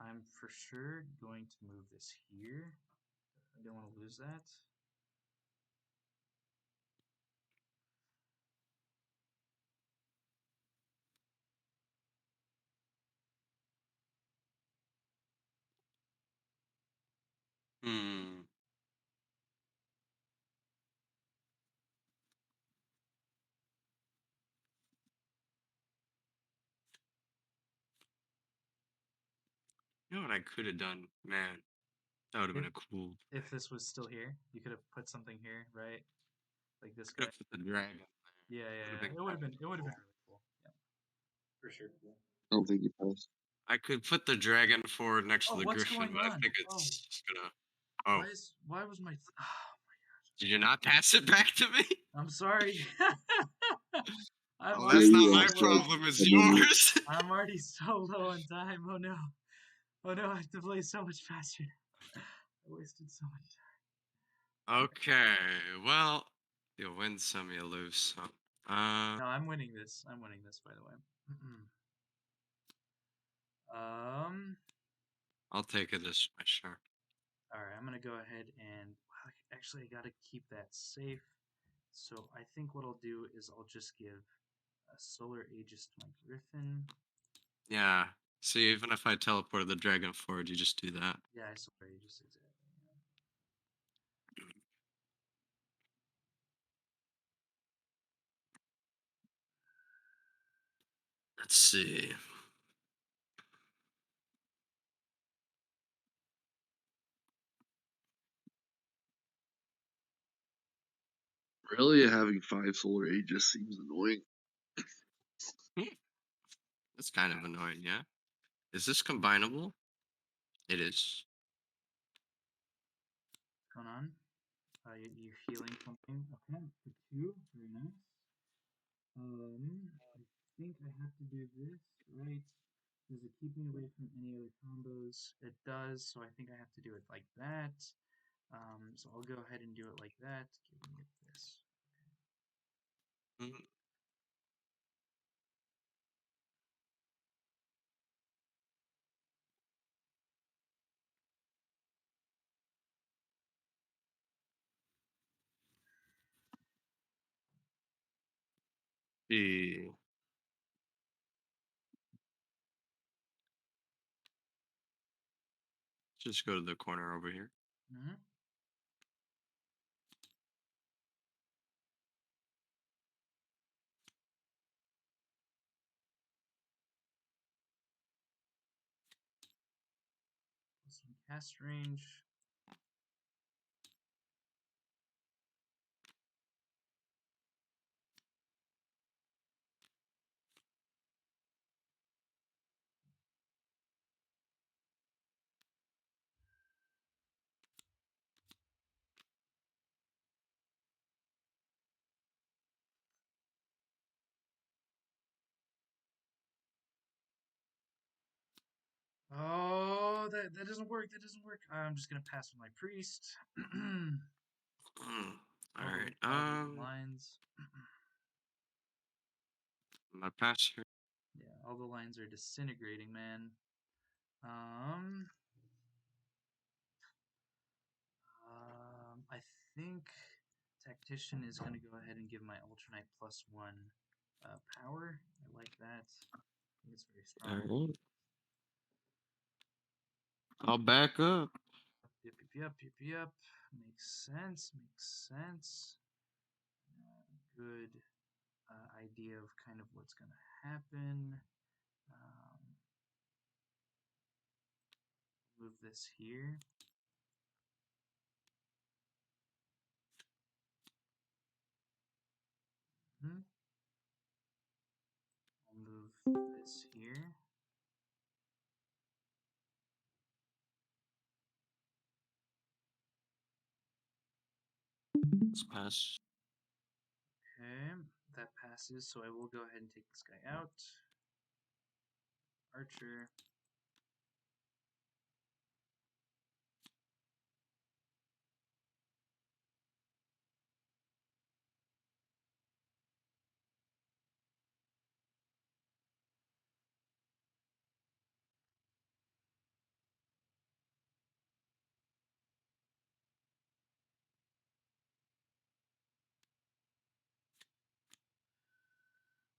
I'm for sure going to move this here. I don't want to lose that. Hmm. You know what I could have done, man? That would have been If a cool. if this was still here, you could have put something here, right? Like this Could guy. have put the dragon there. Yeah, Would have yeah, been yeah. It would have kind been of it would have been cool. really cool. Yeah, for sure. Cool. I don't think he passed. I could put the dragon forward next to Oh, the what's griffin, going but I on? think Oh, it's just gonna. Oh, why was my did you not pass it back to me? I'm sorry. I'm Well, Yeah, already that's not you my so lost like low. problem. It's a minute. yours. I'm already so low on time. Oh no. Oh no, I have to play so much faster. I wasted so much time. Okay. Okay. Well, you win some, you lose some. No, I'm winning this. I'm winning this, by the way. um. I'll take it as my share. All right, I'm gonna go ahead and actually I gotta keep that safe. So I think what I'll do is I'll just give a Solar Aegis to my Griffin. Yeah. See, even if I teleported the dragon forward, you just do that. Yeah, I Solar Aegis exactly. Let's see. Really, having 5 solar ages seems annoying. That's kind of annoying, yeah? Is this combinable? It is. What's going on? You're healing something. Okay, for 2. Very nice. I think I have to do this, right? Does it keep me away from any other combos? It does, so I think I have to do it like that. So I'll go ahead and do it like that, giving it this. Mm, see. Just go to the corner over here. Mm-hmm. Some cast range. Oh, that doesn't work. That doesn't work. I'm just gonna pass with my priest. All right. All the lines. My pass here. Yeah, all the lines are disintegrating, man. Um, I think Tactician is gonna go ahead and give my Ultranite +1 power. I like that. I think it's very All strong. right. I'll back up. Yep, yep, yep, yep, yep. Makes sense. Makes sense. Good idea of kind of what's gonna happen. Move this here. Hmm. I'll move this here. Let's pass. Okay, that passes, so I will go ahead and take this guy out. Archer.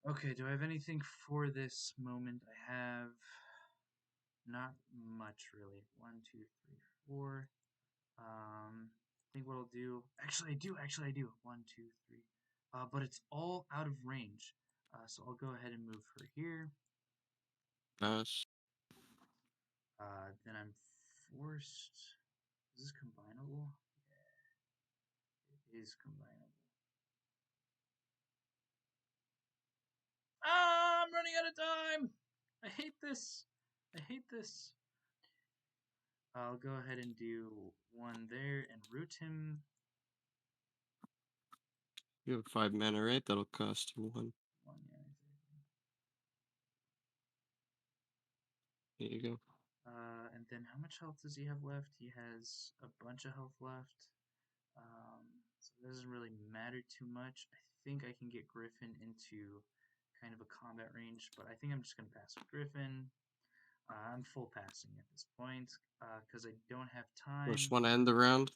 Okay, do I have anything for this moment? I have not much really. 1, 2, 3, 4. what I'll do. Actually, I do. Actually, I do. 1, 2, 3. But it's all out of range. So I'll go ahead and move her here. Pass. Then I'm forced. Is this combinable? Yeah, it is combinable. Ah, I'm running out of time. I hate this. I hate this. I'll go ahead and do 1 there and root him. You have 5 mana, right? That'll cost you 1. 1, yeah, exactly. There you go. And then how much health does he have left? He has a bunch of health left. So it doesn't really matter too much. I think I can get Griffin into kind of a combat range, but I think I'm just going to pass with Griffin. I'm full passing at this point because I don't have time. First one to end the round.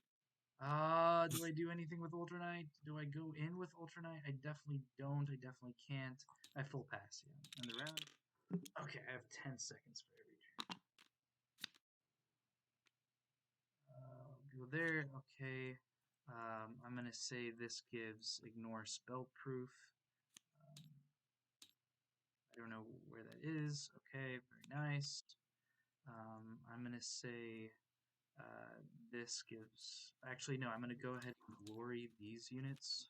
Do I do anything with ULTRAKNIGHT? Do I go in with ULTRAKNIGHT? I definitely don't. I definitely can't. I full pass, yeah. End the round. Okay, I have 10 seconds for every turn. Go there. Okay. I'm gonna say this gives ignore spell proof. I don't know where that is. Okay, very nice. I'm gonna say this gives. Actually, no. I'm gonna go ahead and glory these units.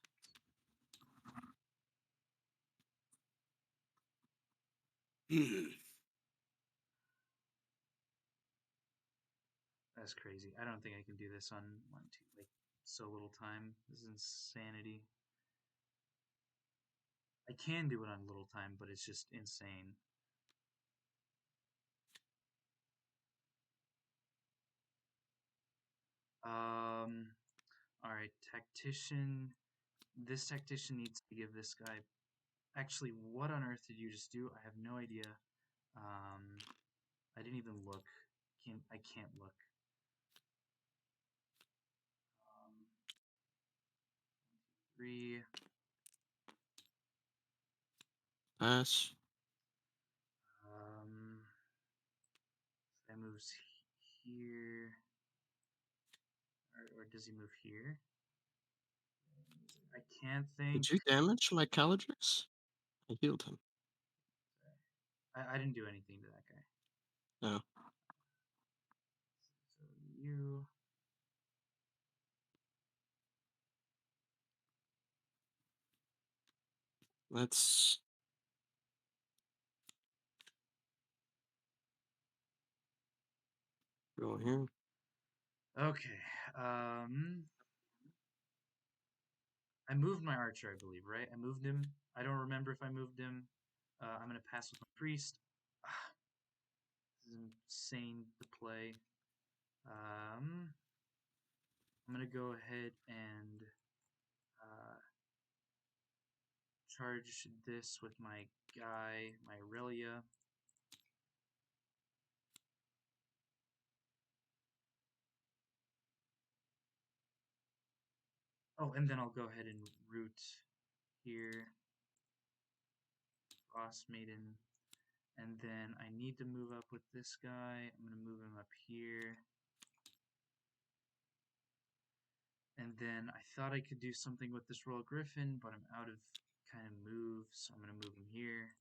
That's crazy. I don't think I can do this on like so little time. This is insanity. I can do it on little time, but it's just insane. Alright, tactician. This tactician needs to give this guy. Actually, what on earth did you just do? I have no idea. I didn't even look. I can't look. 3. Pass. That moves here. Or does he move here? I can't think. Did you damage my Caladrix? I healed him. I didn't do anything to that guy. No. So you. Let's go here. Okay. I moved my archer, I believe, right? I moved him. I don't remember if I moved him. I'm gonna pass with my priest. This is insane to play. I'm gonna go ahead and charge this with my guy, my Aurelia. Oh, and then I'll go ahead and root here. Frost Maiden. And then I need to move up with this guy. I'm going to move him up here. And then I thought I could do something with this Royal Griffin, but I'm out of kind of moves, so I'm going to move him here.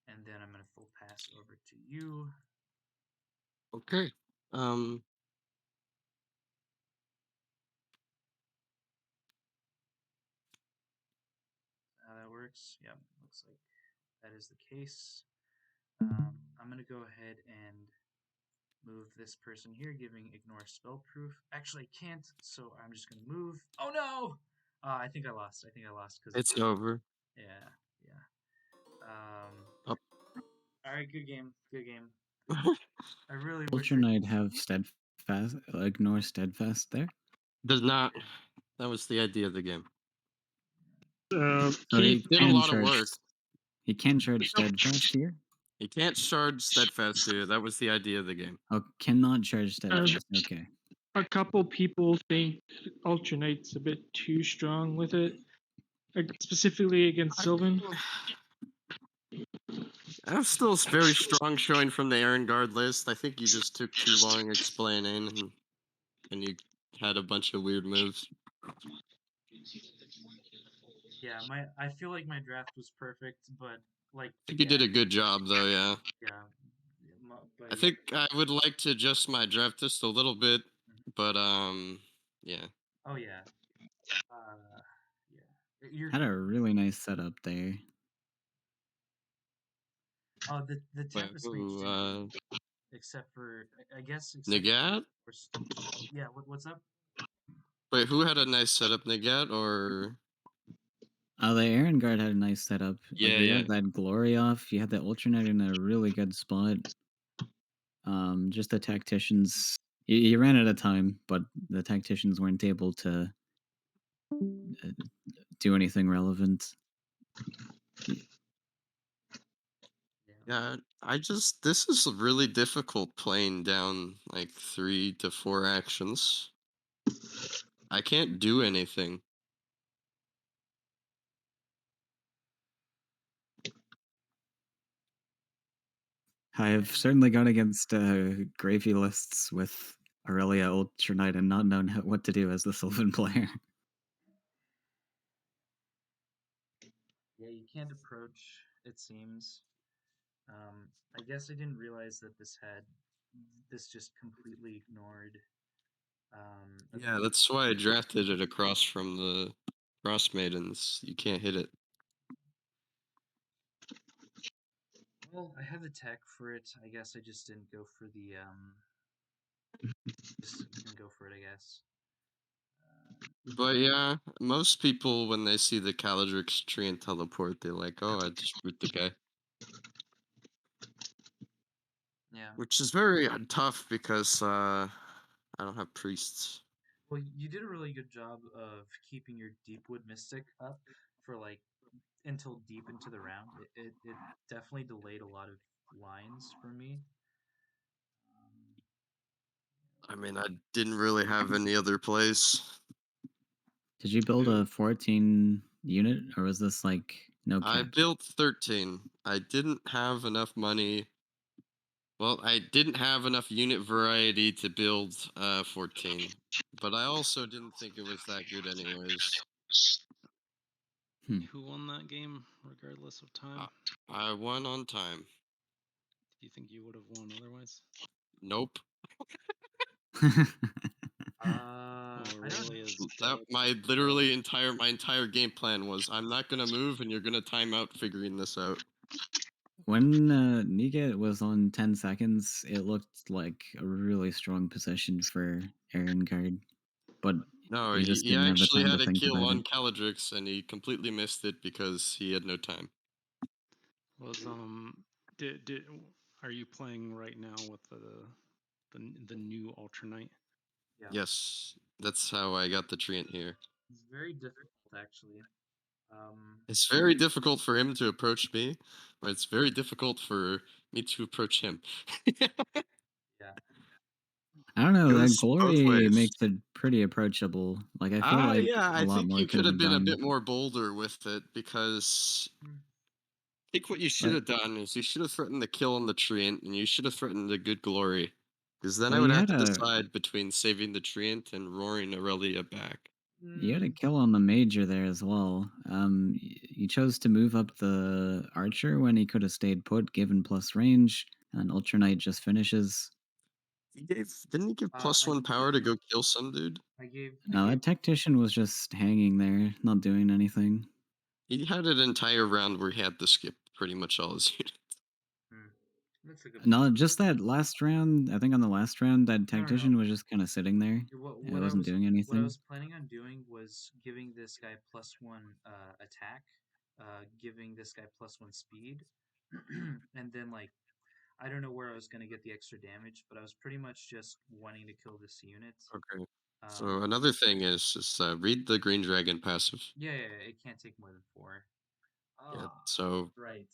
And then I'm going to full pass over to you. Okay. How that works? Yep, looks like that is the case. I'm going to go ahead and move this person here, giving ignore spell proof. Actually, I can't, so I'm just going to move. Oh no! I think I lost. I think I lost because It's over. Yeah, yeah. Up. All right, good game. Good game. I really wish. ULTRAKNIGHT have steadfast, ignore steadfast there? Does not. That was the idea of the game. So He he did a can lot of charge. work. He can charge steadfast here. He can't charge steadfast here. That was the idea of the game. Oh, cannot charge steadfast. Okay. A couple people think ULTRAKNIGHT's a bit too strong with it, specifically against Sylvan. I'm still very strong showing from the Aaron Guard list. I think you just took too long explaining, and you had a bunch of weird moves. Yeah, I feel like my draft was perfect, but like I think you did a good job, though. Yeah. yeah, I but yeah. think I would like to adjust my draft just a little bit, but yeah. Oh yeah, uh, yeah. You're Had good. a really nice setup there. Oh, the Wait, Tempest Mage who? didn't do except for I guess except Neagat? for yeah. What's up? Wait, who had a nice setup, Neagat or? The Aaron Guard had a nice setup. Like Yeah, you yeah. got that glory off. You had the Ultranite in a really good spot. Just the tacticians. You ran out of time, but the tacticians weren't able to do anything relevant. Yeah, this is really difficult playing down like 3 to 4 actions. I can't do anything. I have certainly gone against gravy lists with Aurelia Ultranite and not known what to do as the Sylvan player. Yeah, you can't approach. It seems. I guess I didn't realize that this just completely ignored. Yeah, that's why I drafted it across from the Cross Maidens. You can't hit it. Well, I have the tech for it. I guess I just didn't go for the just didn't go for it. I guess. But yeah, most people when they see the Caladrix tree and teleport, they're like, "Oh, I just root the guy," Yeah. which is very tough because I don't have priests. Well, you did a really good job of keeping your Deepwood Mystic up for like until deep into the round. It definitely delayed a lot of lines for me. I mean, I didn't really have any other plays. Did you build Dude, a 14 unit, or was this like no I cap? built 13. I didn't have enough money. Well, I didn't have enough unit variety to build 14, but I also didn't think it was that good anyways. Who won that game, regardless of time? I won on time. Do you think you would have won otherwise? Nope. I don't know. Aurelia's That deck. my entire game plan was I'm not gonna move and you're gonna time out figuring this out. When Neagat was on 10 seconds, it looked like a really strong position for Aaron Guard, but No, he just he didn't have the actually time to had a think kill about it. on Caladrix and he completely missed it because he had no time. Was did are you playing right now with the new Ultranite? Yeah, Yes, that's how I got the treant here. it's very difficult actually. It's very difficult for him to approach me, but it's very difficult for me to approach him. Yeah. I don't know, that Goes both glory ways. makes it pretty approachable. Like I feel like Yeah, a I lot think more you could could have have been been a done. bit more bolder with it because Hmm. I think what you should But have done is you should have threatened the kill on the treant and you should have threatened the good glory. Because then well, I would have to decide between saving the treant and roaring Aurelia back. you had a Mm, kill on the major there as well. You chose to move up the archer when he could have stayed put, given plus range, and Ultranite just finishes. Didn't he give plus I 1 power to go kill some dude? I No, gave. that tactician was just hanging there, not doing anything. He had an entire round where he had to skip pretty much all his units. Hmm, that's a good point. No, just that last round. I think on the last round, that No, no, no. tactician was just kind of sitting there. It What I wasn't was doing what I anything. was planning on doing was giving this guy +1 attack, giving this guy +1 speed, and then like I don't know where I was gonna get the extra damage, but I was pretty much just wanting to kill this unit. Okay. Um, So another thing is read the Green Dragon passive. yeah, it can't take more than 4. Yeah. Ah, So right.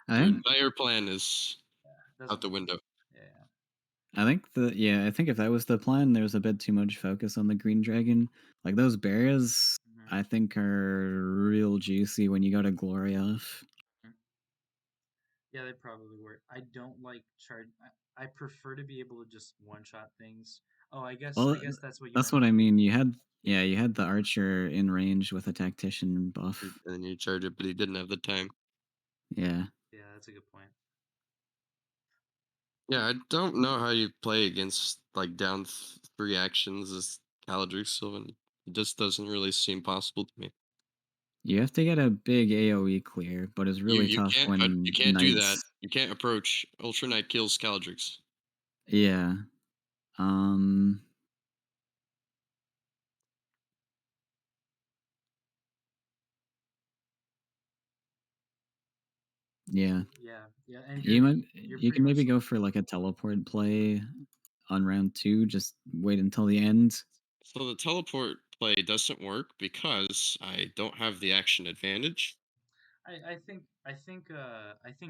I your think. entire plan is Yeah, doesn't out the work. window. Yeah. I think if that was the plan, there was a bit too much focus on the green dragon. Like those berries, Mhm. I think are real juicy when you got a glory off. Yeah, they probably work. I don't like charge. I prefer to be able to just one shot things. Oh, I Well, guess that's what you that's meant. what I mean. You had the archer in range with a tactician buff. And then you charge it, but he didn't have the time. Yeah. Yeah, that's a good point. Yeah, I don't know how you play against like down 3 actions as Caladrix Sylvan. It just doesn't really seem possible to me. You have to get a big AoE clear, but it's really You tough can't you when can't do that. knights. You can't approach. Ultra Knight kills Caladrix. Yeah. Um. Yeah. Yeah, and you're You pretty can maybe much go for like a teleport play on round 2. Just wait until the end. So the teleport play doesn't work because I don't have the action advantage. I think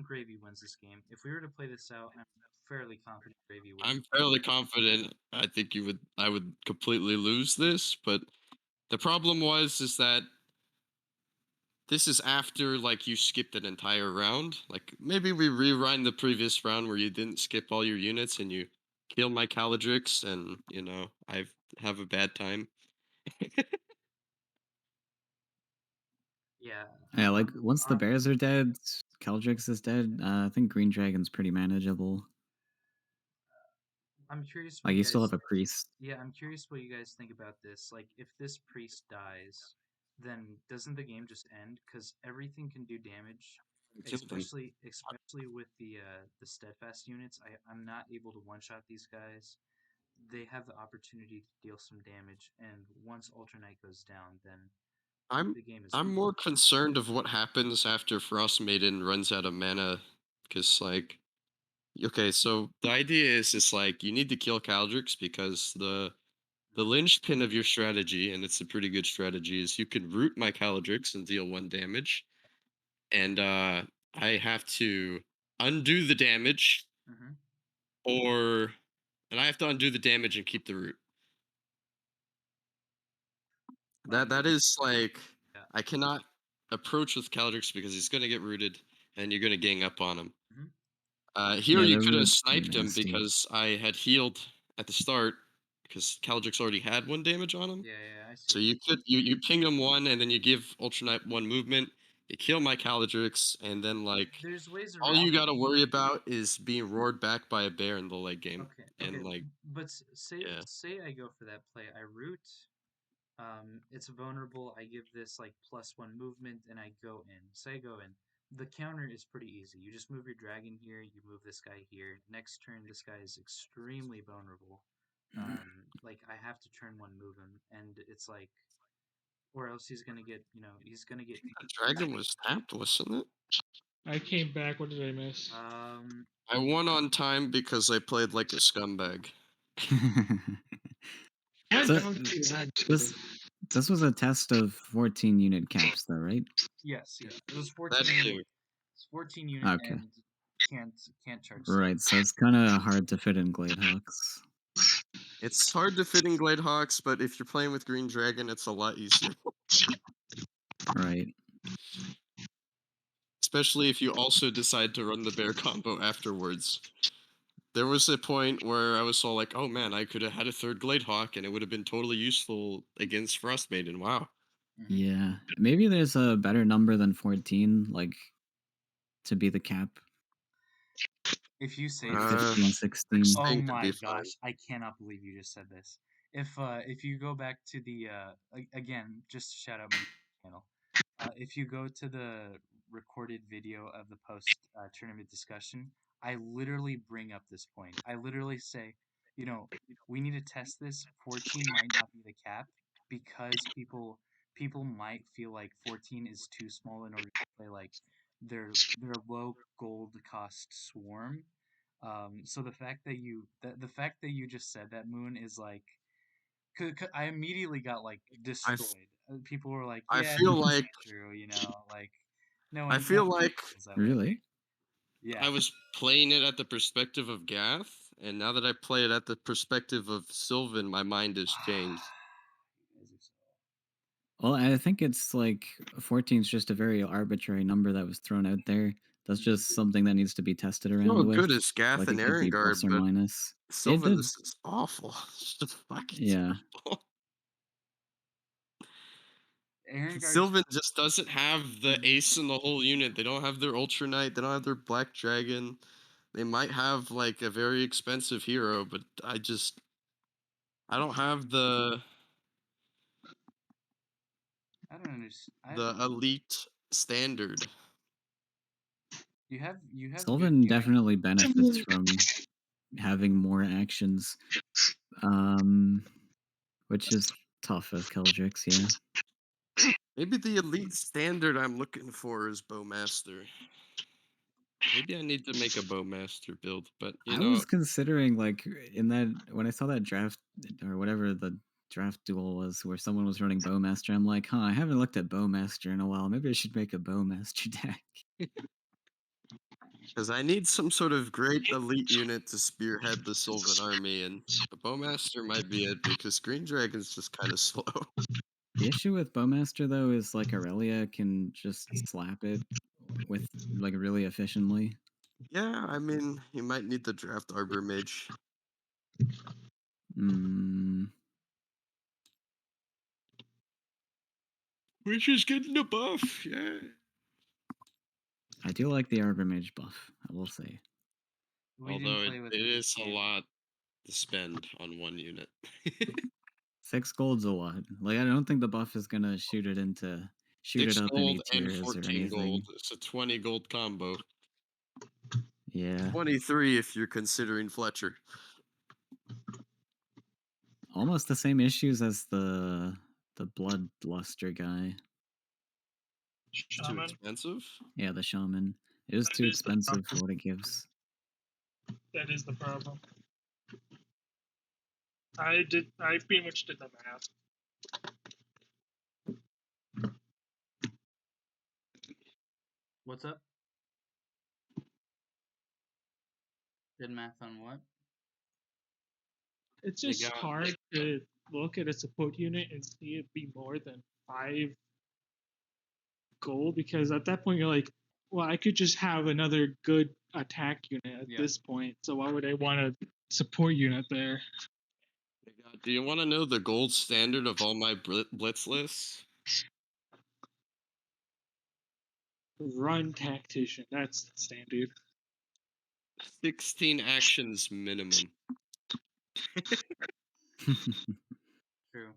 Gravy wins this game. If we were to play this out, I'm fairly confident Gravy wins. I'm fairly confident. I think I would completely lose this, but the problem is that this is after like you skipped an entire round. Like maybe we rewind the previous round where you didn't skip all your units and you kill my Caladrix, and I have a bad time. Yeah. Yeah, like once the Uh, bears are dead, Caldrix is dead. I think Green Dragon's pretty manageable. I'm curious what Like you you still guys. have a priest. Yeah, I'm curious what you guys think about this. Like, if this priest dies, then doesn't the game just end? Because everything can do damage, Kill them. especially with the steadfast units. I'm not able to one shot these guys. They have the opportunity to deal some damage, and once Ultra Knight goes down, then I'm the game is. I'm more concerned of what happens after Frost Maiden runs out of mana, because like, okay, so the idea is like you need to kill Caldrix because the linchpin of your strategy, and it's a pretty good strategy, is you can root my Caladrix and deal 1 damage, and I have to undo the damage, Mm-hmm. or and I have to undo the damage and keep the root. That is like Yeah. I cannot approach with Caladrix because he's gonna get rooted, and you're gonna gang up on him. Mm-hmm. Here Yeah, you the could have root's pretty sniped him nasty. because I had healed at the start because Caladrix already had 1 damage on him. Yeah, I see So what you could you ping him 1 and then you give Ultra Knight 1 movement. You kill my Caladrix, and then like there's ways all around. you gotta worry about is being roared back by a bear in the late game. Okay, And like, but yeah, say I go for that play, I root. It's vulnerable. I give this like +1 movement, and I go in. Say I go in. The counter is pretty easy. You just move your dragon here. You move this guy here. Next turn, this guy is extremely vulnerable. Like I have to turn 1 move him, and it's like, or else he's gonna get, he's gonna get. the dragon was tapped, wasn't it? I came back. What did I miss? I won on time because I played like a scumbag. So this this was a test of 14 unit caps, though, right? Yes, it was That 14. too. It's 14 unit Okay, and can't charge. right. So it's kind of hard to fit in Gladehawks. It's hard to fit in Gladehawks, but if you're playing with Green Dragon, it's a lot easier. Right. Especially if you also decide to run the bear combo afterwards. There was a point where I was all like, oh man, I could have had a third Gladehawk and it would have been totally useful against Frost Maiden. Wow. Yeah. Maybe there's a better number than 14, like to be the cap. If you say Like Uh, 15, 16. Oh 16 could my be fine. gosh, I cannot believe you just said this. If you go back to the again, just shout out my channel. If you go to the recorded video of the post tournament discussion, I literally bring up this point. I literally say, we need to test this. 14 might not be the cap because people might feel like 14 is too small in order to play like their low gold cost swarm. So the fact that you just said that, Moon, is like, I immediately got like I, f- destroyed. People were like, I "Yeah, feel like true," like no I one feel like feels that way. Really? Yeah, I was playing it at the perspective of Gath, and now that I play it at the perspective of Sylvan, my mind has changed. Well, I think it's like 14 is just a very arbitrary number that was thrown out there. That's just something that needs to be tested around So with. good as Gath Like and it could be plus Erengard, or but minus. It did, Sylvanus is awful. It's just fucking yeah. terrible. Erengard's Sylvan just doesn't have the Mhm. ace in the whole unit. They don't have their Ultra Knight. They don't have their Black Dragon. They might have like a very expensive hero, but I don't have I don't understand. the elite standard. You have good Sylvan units. definitely benefits from having more actions, um, which is tough as Keldrix, yeah. Maybe the elite standard I'm looking for is Bowmaster. Maybe I need to make a Bowmaster build, but you I know, was considering like in that when I saw that draft or whatever the draft duel was where someone was running Bowmaster, I'm like, huh, I haven't looked at Bowmaster in a while. Maybe I should make a Bowmaster deck. because I need some sort of great elite unit to spearhead the Sylvan army, and the Bowmaster might be it because Green Dragon's just kind of slow. The issue with Bowmaster though is like Aurelia can just slap it with like really efficiently. Yeah, I mean, you might need the draft Arbor Mage. Mm, Which is getting a buff, yeah. I do like the Arbor Mage buff, I will say. We didn't Although play with it it is this a game. lot to spend on one unit. 6 gold's a lot. Like I don't think the buff is gonna shoot it Six up any gold and tiers or 14 gold. anything. It's a 20 gold combo. Yeah. 23 if you're considering Fletcher. Almost the same issues as the Bloodluster guy. It's too Shaman. expensive. Yeah, the shaman. It is That too is the expensive for problem. what it gives. That is the problem. I pretty much did the math. What's up? Did math on what? It's They just got hard to look at a support unit and see it be more than 5 gold because at that point you're like, well, I could just have another good attack unit at Yeah. this point. So why would I want a support unit there? Do you want to know the gold standard of all my blitz lists? Run tactician. That's the standard. 16 actions minimum. True.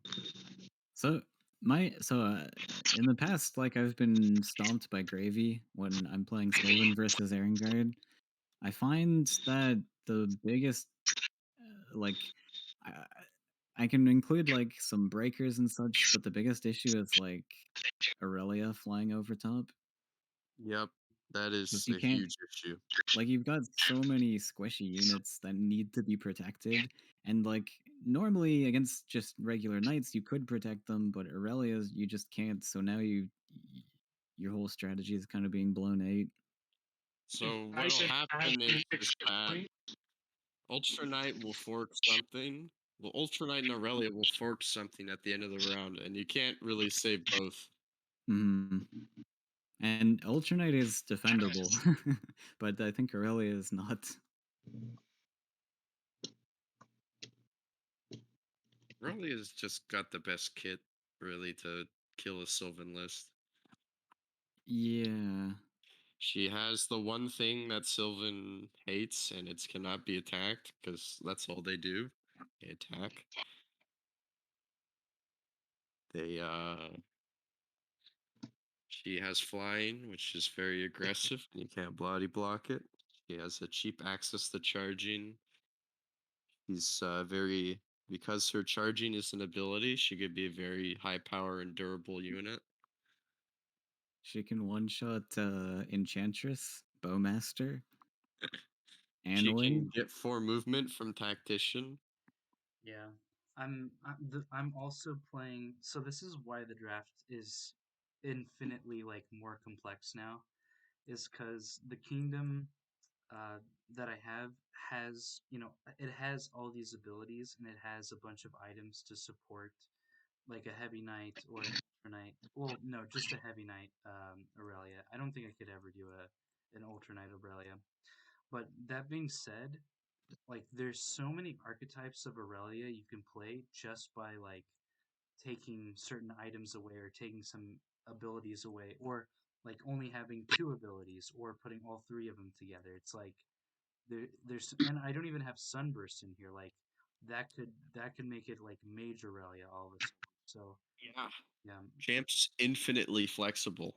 So in the past, like I've been stomped by Gravy when I'm playing Sylvan versus Erengard. I find that the biggest like I, I can include like some breakers and such, but the biggest issue is like Aurelia flying over top Yep, that because is you a can't huge issue. like you've got so many squishy units that need to be protected, and like normally against just regular knights you could protect them, but Aurelia's you just can't. So now your whole strategy is kind of being blown out. So I what'll can add happen an is extra that point. Ultra Knight will fork something. Well, Ultra Knight and Aurelia will fork something at the end of the round, and you can't really save both. Hmm. And Ultra Knight is defendable, but I think Aurelia is not. Aurealia's just got the best kit, really, to kill a Sylvan list. Yeah. She has the one thing that Sylvan hates, and it's cannot be attacked, because that's all they do. They attack. They, She has flying, which is very aggressive, and you can't body block it. She has a cheap access to charging. She's very, because her charging is an ability, she could be a very high power and durable unit. She can one shot Enchantress, Bowmaster, She Annoying. can get 4 movement from Tactician. Yeah. I'm also playing. So this is why the draft is infinitely like more complex now, is because the kingdom that I have has, it has all these abilities and it has a bunch of items to support like a heavy knight or an ultra knight. Well, no, just a heavy knight, Aurelia. I don't think I could ever do an Ultra Knight Aurelia. But that being said, like there's so many archetypes of Aurelia you can play just by like taking certain items away or taking some abilities away or like only having two abilities or putting all three of them together. It's like there's and I don't even have Sunburst in here. Like that could make it like Mage Aurelia all of a sudden. So Yeah. yeah, Champ's infinitely flexible.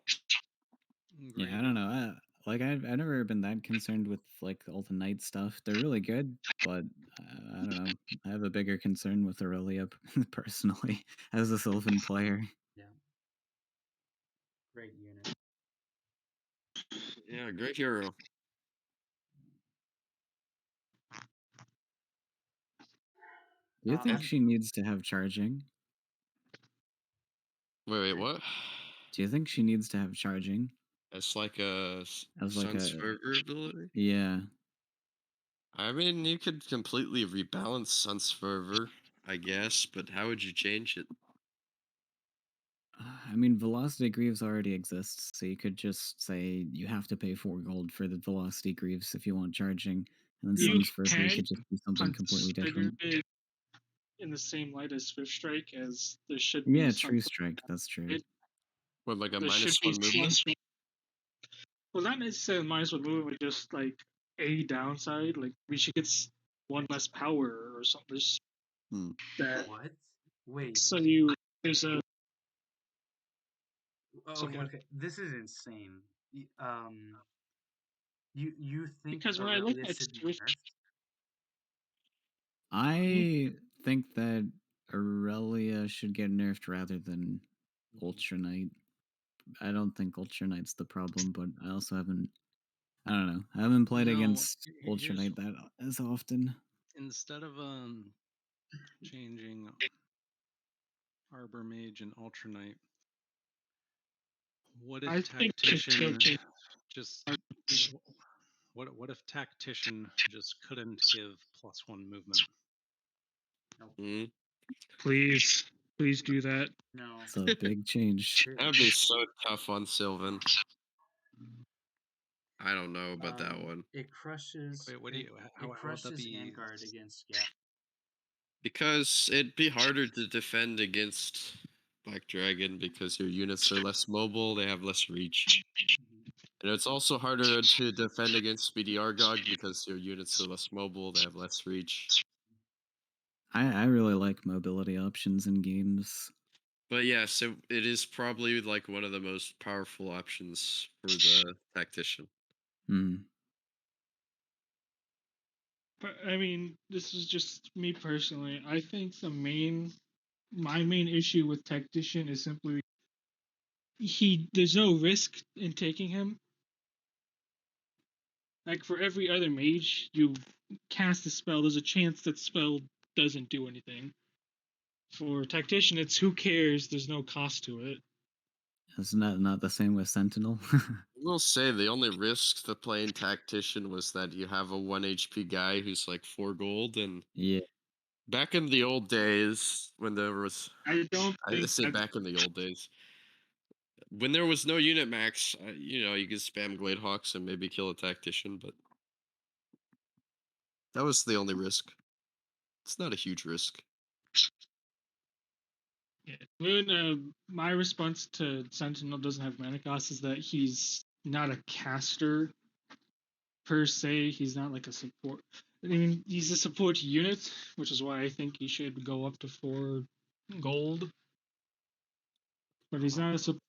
Yeah, I Gravy. don't know. I've never been that concerned with like all the knight stuff. They're really good, but I don't know. I have a bigger concern with Aurelia personally as a Sylvan player. yeah, great unit. Yeah, great hero. Do you think And she needs to have charging? wait, what? Do you think she needs to have charging It's like a as like Sun's a Fervor ability. yeah? I mean, you could completely rebalance Sun's Fervor, I guess, but how would you change it? I mean, Velocity Greaves already exists, so you could just say you have to pay 4 gold for the Velocity Greaves if you want charging, and then You Sun's Fervor can could just be something completely consider different. it in the same light as Swift Strike, as there should be Yeah, some. True Strike. That's true. What, like a There should be -1 movement? some. Well, not necessarily -1 movement, but just like a downside. Like we should get one less power or something. Just Hmm. that. What? Wait. So there's a Oh, okay, someone okay. This is insane. You think because when I look Aurelia at should be Swift, nerfed? I think that Aurelia should get nerfed rather than Ultra Knight. I don't think Ultra Knight's the problem, but I also haven't. I don't know. I haven't played No, against Ultra here's Knight that as often. instead of changing Arbor Mage and Ultra Knight, what if I think it's still Tactician change. just what if Tactician just couldn't give +1 movement? Nope. Hmm. Please do that. No. It's a big change. Here- That would be so tough on Sylvan. I don't know about that one. It crushes. Wait, what do it, you? it How would that crushes be? Vanguard against Gap. Because it'd be harder to defend against Black Dragon because your units are less mobile, they have less reach. And it's also harder to defend against Speedy Argog because your units are less mobile, they have less reach. I really like mobility options in games. But yes, it is probably like one of the most powerful options for the tactician. Hmm. But I mean, this is just me personally. I think my main issue with Tactician is simply there's no risk in taking him. Like for every other mage, you cast a spell, there's a chance that spell doesn't do anything. For Tactician, it's who cares, there's no cost to it. It's not the same with Sentinel. I will say the only risk to playing tactician was that you have a 1 HP guy who's like 4 gold, and Yeah. back in the old days when there was I don't I think say that's back in the old days when there was no unit max, you could spam Gladehawks and maybe kill a tactician, but that was the only risk. It's not a huge risk. yeah. My response to Sentinel doesn't have mana cost is that he's not a caster per se. He's not like a support. I mean, he's a support unit, which is why I think he should go up to 4 gold. But he's not a support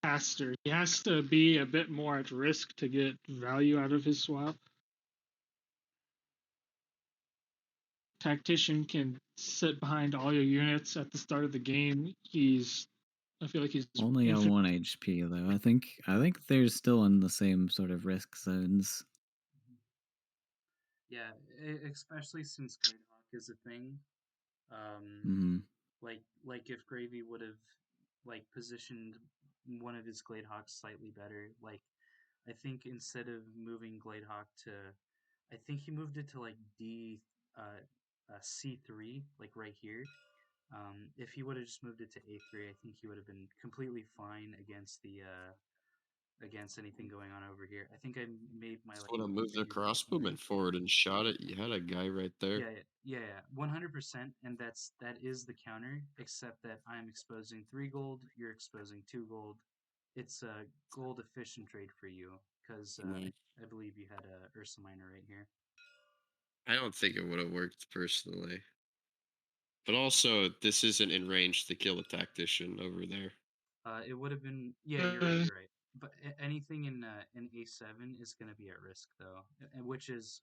caster. He has to be a bit more at risk to get value out of his swap. Tactician can sit behind all your units at the start of the game. I feel like he's Only at infinite. 1 HP though. I think they're still in the same sort of risk zones. Yeah, especially since Gradehawk is a thing. Hmm. Like if Gravy would have like positioned one of his Gladehawks slightly better. Like I think instead of moving Gladehawk to, I think he moved it to like C3, like right here. If he would have just moved it to A3, I think he would have been completely fine against against anything going on over here. I think I made my Just like would have moved the biggest counter. crossbowman forward and shot it. You had a guy right there. Yeah, 100%, and that is the counter. Except that I'm exposing 3 gold, you're exposing 2 gold. It's a gold efficient trade for you because Mm, I believe you had a Ursa Minor right here. I don't think it would have worked personally. But also, this isn't in range to kill a tactician over there. It would have been, yeah, you're right, you're right. But anything in A7 is going to be at risk though, which is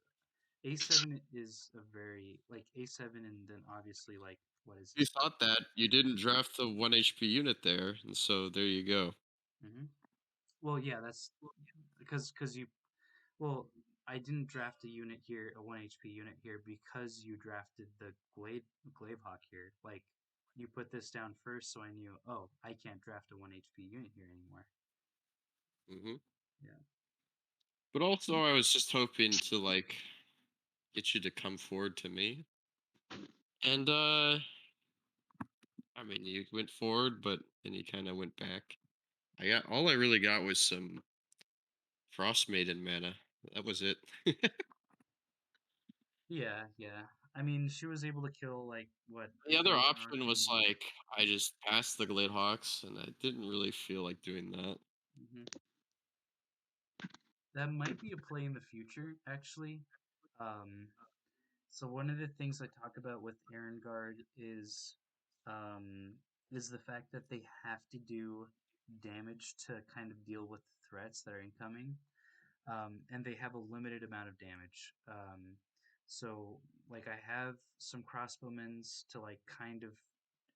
A7 is a very like A7, and then obviously like what is You it? thought that you didn't draft the 1 HP unit there, and so there you go. Hmm. Well, yeah, that's because you well, I didn't draft a unit here, a 1 HP unit here, because you drafted the Glavehawk here. Like, you put this down first, so I knew, oh, I can't draft a 1 HP unit here anymore. Hmm. Yeah. But also, I was just hoping to like get you to come forward to me, and I mean, you went forward, but then you kind of went back. I really got was some Frost Maiden mana. That was it. Yeah, yeah. I mean, she was able to kill, like, what, The other Gravehawk option was and... like I just passed the Glade Hawks, and I didn't really feel like doing that. Mhm. That might be a play in the future, actually. Um, so one of the things I talk about with Erengard um, is the fact that they have to do damage to kind of deal with the threats that are incoming, and they have a limited amount of damage. So like I have some crossbowmens to like kind of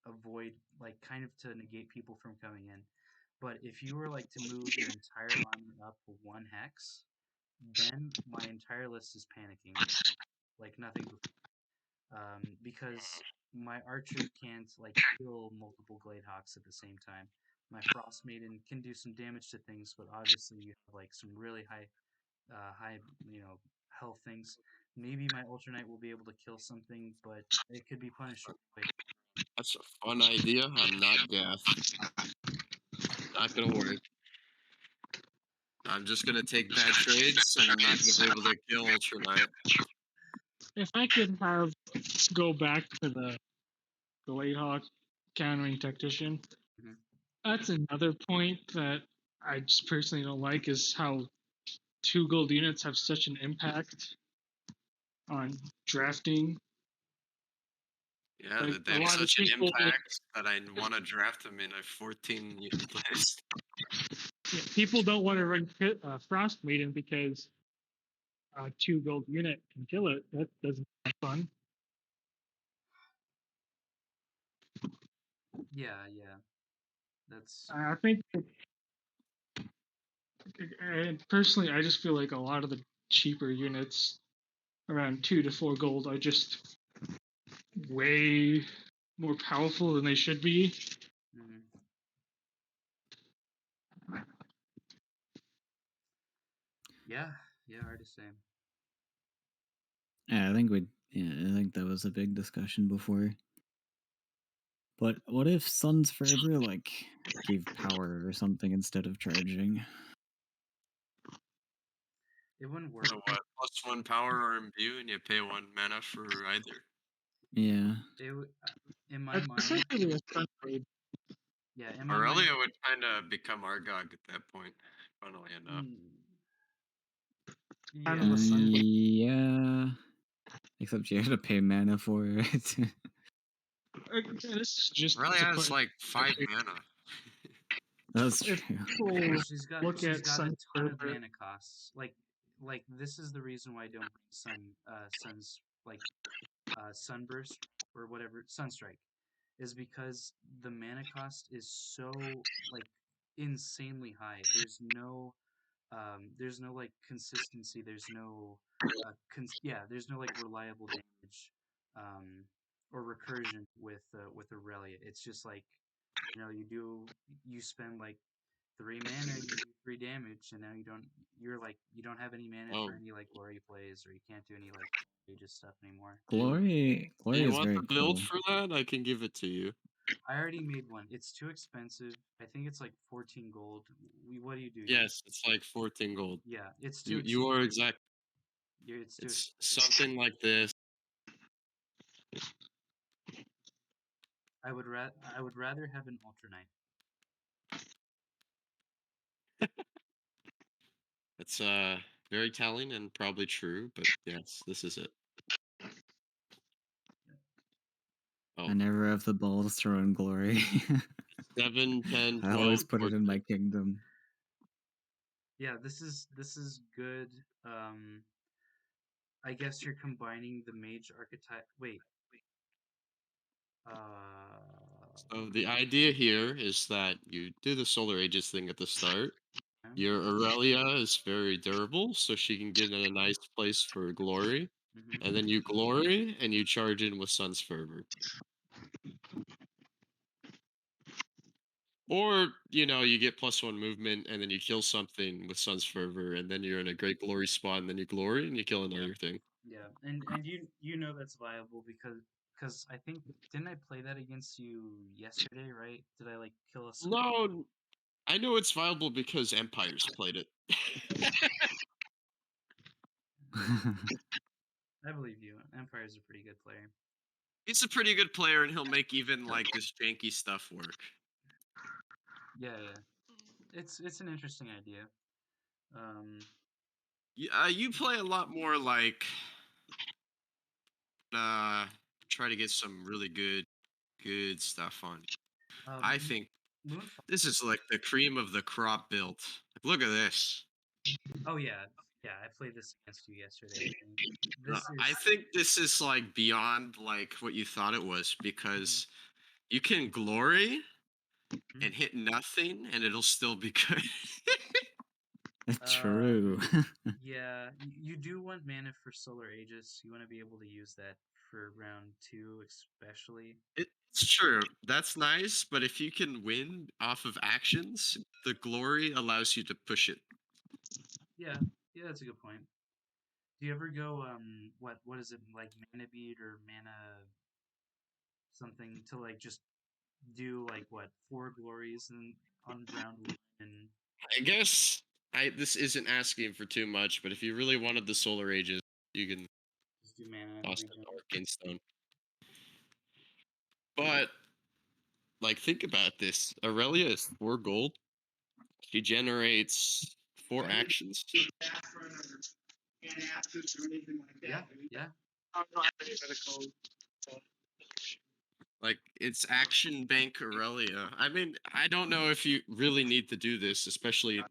avoid, like kind of to negate people from coming in. But if you were like to move your entire army up 1 hex, then my entire list is panicking like nothing before. Because my archer can't like kill multiple Gladehawks at the same time. My Frost Maiden can do some damage to things, but obviously you have like some really high, health things. Maybe my Ultra will be able to kill something, but it could be punished right away. That's a fun idea. I'm not Gath. Not gonna work. I'm just gonna take bad trades, and I'm not gonna be able to kill Ultra Knight. If I could go back to the Hawk countering tactician, Mhm. that's another point that I just personally don't like is how 2 gold units have such an impact on drafting. Yeah, Like that they a have lot of such an people, impact that I want to draft them in a 14 unit list. people don't want to run Frost Maiden because a 2 gold unit can kill it. That doesn't sound fun. Yeah, yeah. That's I think, and personally, I just feel like a lot of the cheaper units, around 2 to 4 gold, are just way more powerful than they should be. mhm. Yeah, yeah, hard to say. Yeah, I think that was a big discussion before. But what if Suns Forever like gave power or something instead of charging? It wouldn't work. So what? +1 power or imbue, and you pay 1 mana for either. Yeah. In my That's mind, essentially a sun trade. yeah, in my mind, Aurelia would kind of become Argog at that point, funnily enough. Kind yeah, of a sun trade. Yeah. Except you have to pay mana for it. This is just Aurelia to has put. like 5 mana. That's If true. people she's got look at a Sun ton of Forever, mana costs. Like this is the reason why I don't bring Sun's like Sunburst or whatever Sunstrike, is because the mana cost is so like insanely high. There's no like consistency. There's no there's no like reliable damage um or recursion with Aurelia. It's just like, you spend like 3 mana and you do 3 damage, and now you don't have any mana Oh, for any like glory plays, or you can't do any like aegis stuff anymore. do you, Glory do you is want very the build cool. for that? I can give it to you. I already made one. It's too expensive. I think it's like 14 gold. What do you do? Yes, it's like 14 gold. Yeah, it's too You are exact. It's too It's something like this. I would rather have an Ultranite. It's very telling and probably true, but yes, this is it. I Oh, never have the ball to throw in glory. 7, 10, I 12, always put it in 14. my kingdom. Yeah, this is good. I guess you're combining the mage archetype. Wait. So the idea here is that you do the Solar Ages thing at the start. Your Aurelia is very durable, so she can get in a nice place for glory. Mm-hmm. And then you glory and you charge in with Sun's Fervor. Or, you get +1 movement and then you kill something with Sun's Fervor, and then you're in a great glory spot, and then you glory and you kill another thing. Yeah, and you know that's viable because I think didn't I play that against you yesterday, right? Did I like kill us? No, I know it's viable because Empires played it. I believe you. Empire's a pretty good player. He's a pretty good player, and he'll make even like this janky stuff work. Yeah, yeah. It's an interesting idea. You play a lot more like try to get some really good stuff on. I Um, think Moonfall. this is like the cream of the crop build. Like, look at this. Oh yeah, yeah. I played this against you yesterday. I think this I is. think this is like beyond like what you thought it was, because you can glory Mhm. and hit nothing and it'll still be good. True. Yeah, you do want mana for Solar Aegis. You want to be able to use that for round 2, especially. It's true. That's nice, but if you can win off of actions, the glory allows you to push it. Yeah, yeah, that's a good point. Do you ever go what is it like mana bead or mana something to like just do like what 4 glories and on round 1 and I guess this isn't asking for too much, but if you really wanted the Solar Ages, you can just do mana toss regen? an Arcane Stone. But like, think about this. Aurelia is 4 gold. She generates 4 actions. Yeah, yeah. Like, it's action bank Aurelia. I mean, I don't know if you really need to do this, especially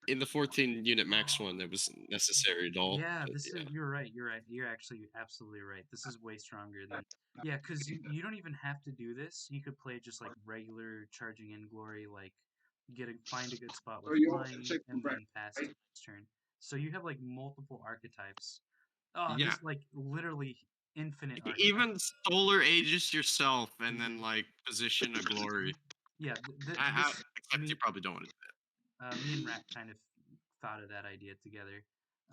in the 14 unit max one. That wasn't necessary at all. Yeah, But this is yeah, you're right. You're right. You're actually absolutely right. This is way stronger than yeah, because you don't even have to do this. You could play just like regular charging in glory, like find a good spot with flying and then pass to next turn. So you have like multiple archetypes. Oh, yeah. this like literally infinite You can archetypes. even Solar Aegis yourself and then Mhm. like position a glory. Yeah, I except you probably don't want to do me and Rat kind of thought of that idea together.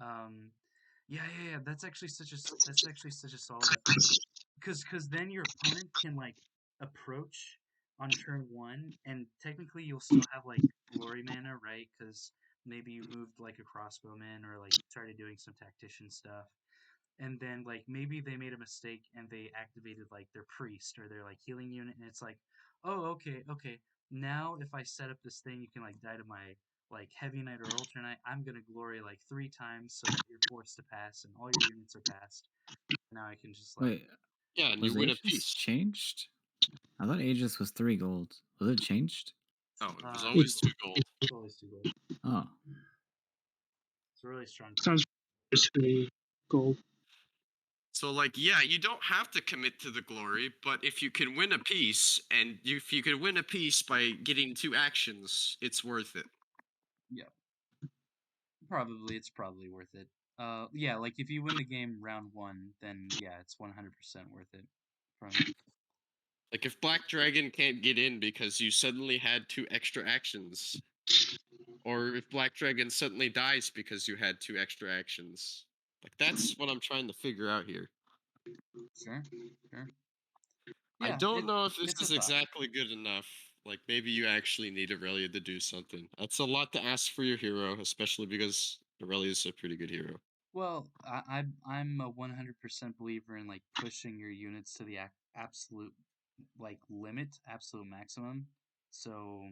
Um, yeah, yeah, yeah. That's actually such a solid idea. Because then your opponent can like approach on turn 1, and technically you'll still have like glory mana, right? Because maybe you moved like a crossbowman or like started doing some tactician stuff, and then like maybe they made a mistake and they activated like their priest or their like healing unit, and it's like, oh, okay, okay. Now if I set up this thing, you can like die to my like heavy knight or ultra knight. I'm gonna glory like 3 times so that you're forced to pass and all your units are passed. Now I can just like Wait, it. Yeah, and you was win a Aegis piece. changed? I thought Aegis was 3 gold. Was it changed? Oh, it was it's always 2 gold. always too good. Oh. It's a really strong. Sounds pretty gold. So, like, yeah, you don't have to commit to the glory, but if you can win a piece, and if you can win a piece by getting 2 actions, it's worth it. Yeah, it's probably worth it. Yeah, like if you win the game round 1, then yeah, it's 100% worth it. From Like, if Black Dragon can't get in because you suddenly had 2 extra actions, or if Black Dragon suddenly dies because you had 2 extra actions, like, that's what I'm trying to figure out here. sure, sure. I Yeah, don't know if this it's a is thought. exactly good enough. Like maybe you actually need Aurelia to do something. That's a lot to ask for your hero, especially because Aurelia is a pretty good hero. Well, I'm a 100% believer in like pushing your units to the absolute like limit, absolute maximum. So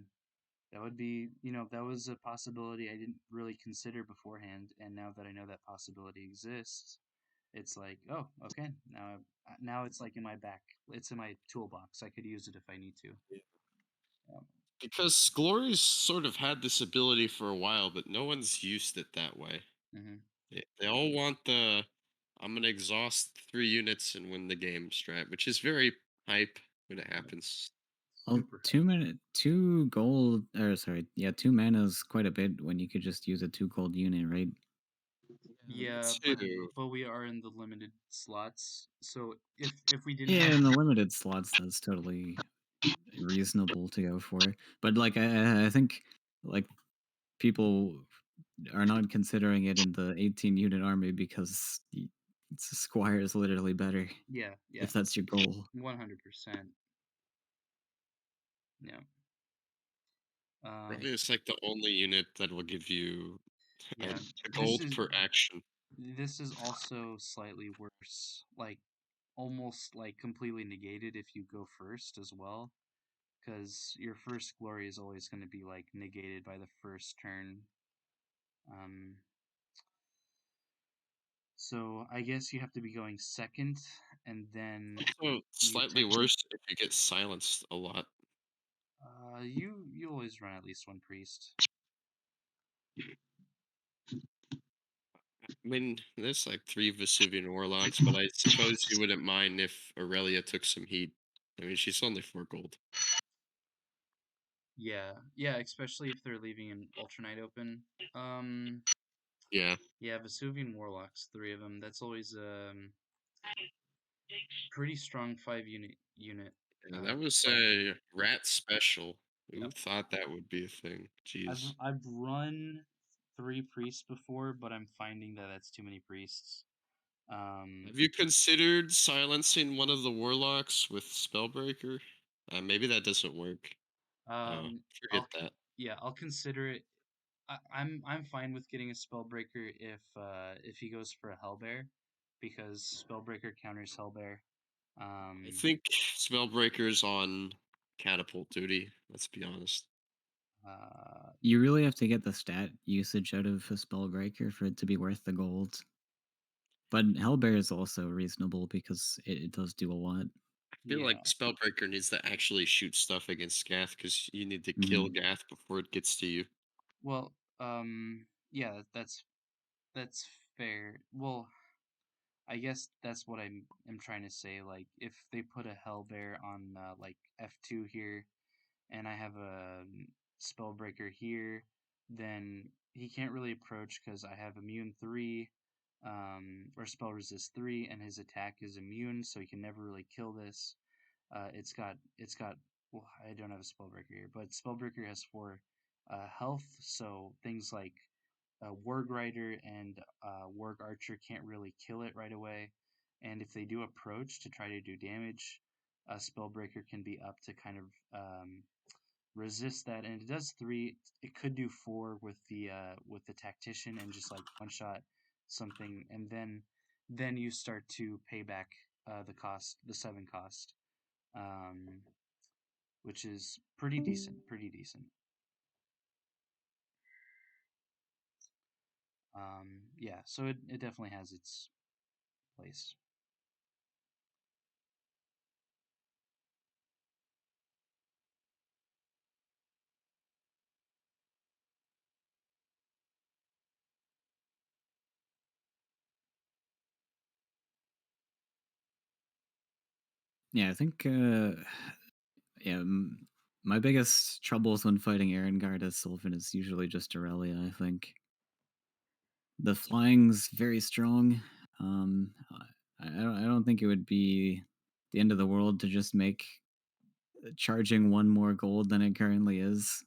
that would be, that was a possibility I didn't really consider beforehand, and now that I know that possibility exists, it's like, oh, okay, now it's like in my back, it's in my toolbox. I could use it if I need to. Yeah. Because Glory's sort of had this ability for a while, but no one's used it that way. Hmm. They all want the I'm gonna exhaust 3 units and win the game strat, which is very hype when it Right. happens. Well, Super. 2 gold, or sorry, yeah, 2 mana is quite a bit when you could just use a 2 gold unit, right? Yeah, but Two. we are in the limited slots. So if we didn't Yeah, have in the limited slots, that's totally reasonable to go for. But like, I think like people are not considering it in the 18 unit army because Squire is literally better yeah, yeah, if that's your goal. 100%. Yeah. Really, Um it's like the only unit that will give you yeah. a This gold is per action. this is also slightly worse. Like almost like completely negated if you go first as well, because your first glory is always going to be like negated by the first turn. Um so I guess you have to be going second, and then Also, you slightly technically worse if you get silenced a lot. you always run at least one priest. I mean, there's like 3 Vesuvian Warlocks, but I suppose you wouldn't mind if Aurelia took some heat. I mean, she's only 4 gold. Yeah, yeah, especially if they're leaving an Ultranite open. Um, Yeah, yeah, Vesuvian Warlocks, three of them. That's always pretty strong 5 unit. yeah, that was 5 unit. a rat special. Who Yep. thought that would be a thing? Jeez. I've run 3 priests before, but I'm finding that that's too many priests. Um, Have you considered silencing one of the warlocks with Spellbreaker? Maybe that doesn't work. um, Forget I'll that. yeah, I'll consider it. I'm fine with getting a Spellbreaker if he goes for a Hellbear, because Spellbreaker counters Hellbear. I Um, think Spellbreaker's on catapult duty. Let's be honest. uh, You really have to get the stat usage out of a Spellbreaker for it to be worth the gold. But Hellbear is also reasonable because it does do a lot. I feel yeah. like Spellbreaker needs to actually shoot stuff against Gath because you need to kill Mhm. Gath before it gets to you. Well, yeah, that's fair. Well, I guess that's what I'm trying to say. Like, if they put a Hellbear on like F2 here, and I have a Spellbreaker here, then he can't really approach because I have immune 3, or spell resist 3, and his attack is immune, so he can never really kill this. It's got well, I don't have a Spellbreaker here, but Spellbreaker has 4 health, so things like Warg Rider and Warg Archer can't really kill it right away. And if they do approach to try to do damage, Spellbreaker can be up to kind of resist that, and it does 3. It could do 4 with the Tactician and just like one shot something, and then you start to pay back the cost, the 7 cost, um, which is pretty decent, pretty decent. Yeah, so it definitely has its place. Yeah, I think yeah, my biggest troubles when fighting Erengard as Sylvan is usually just Aurelia, I think. The flying's very strong. I don't think it would be the end of the world to just make charging 1 more gold than it currently is.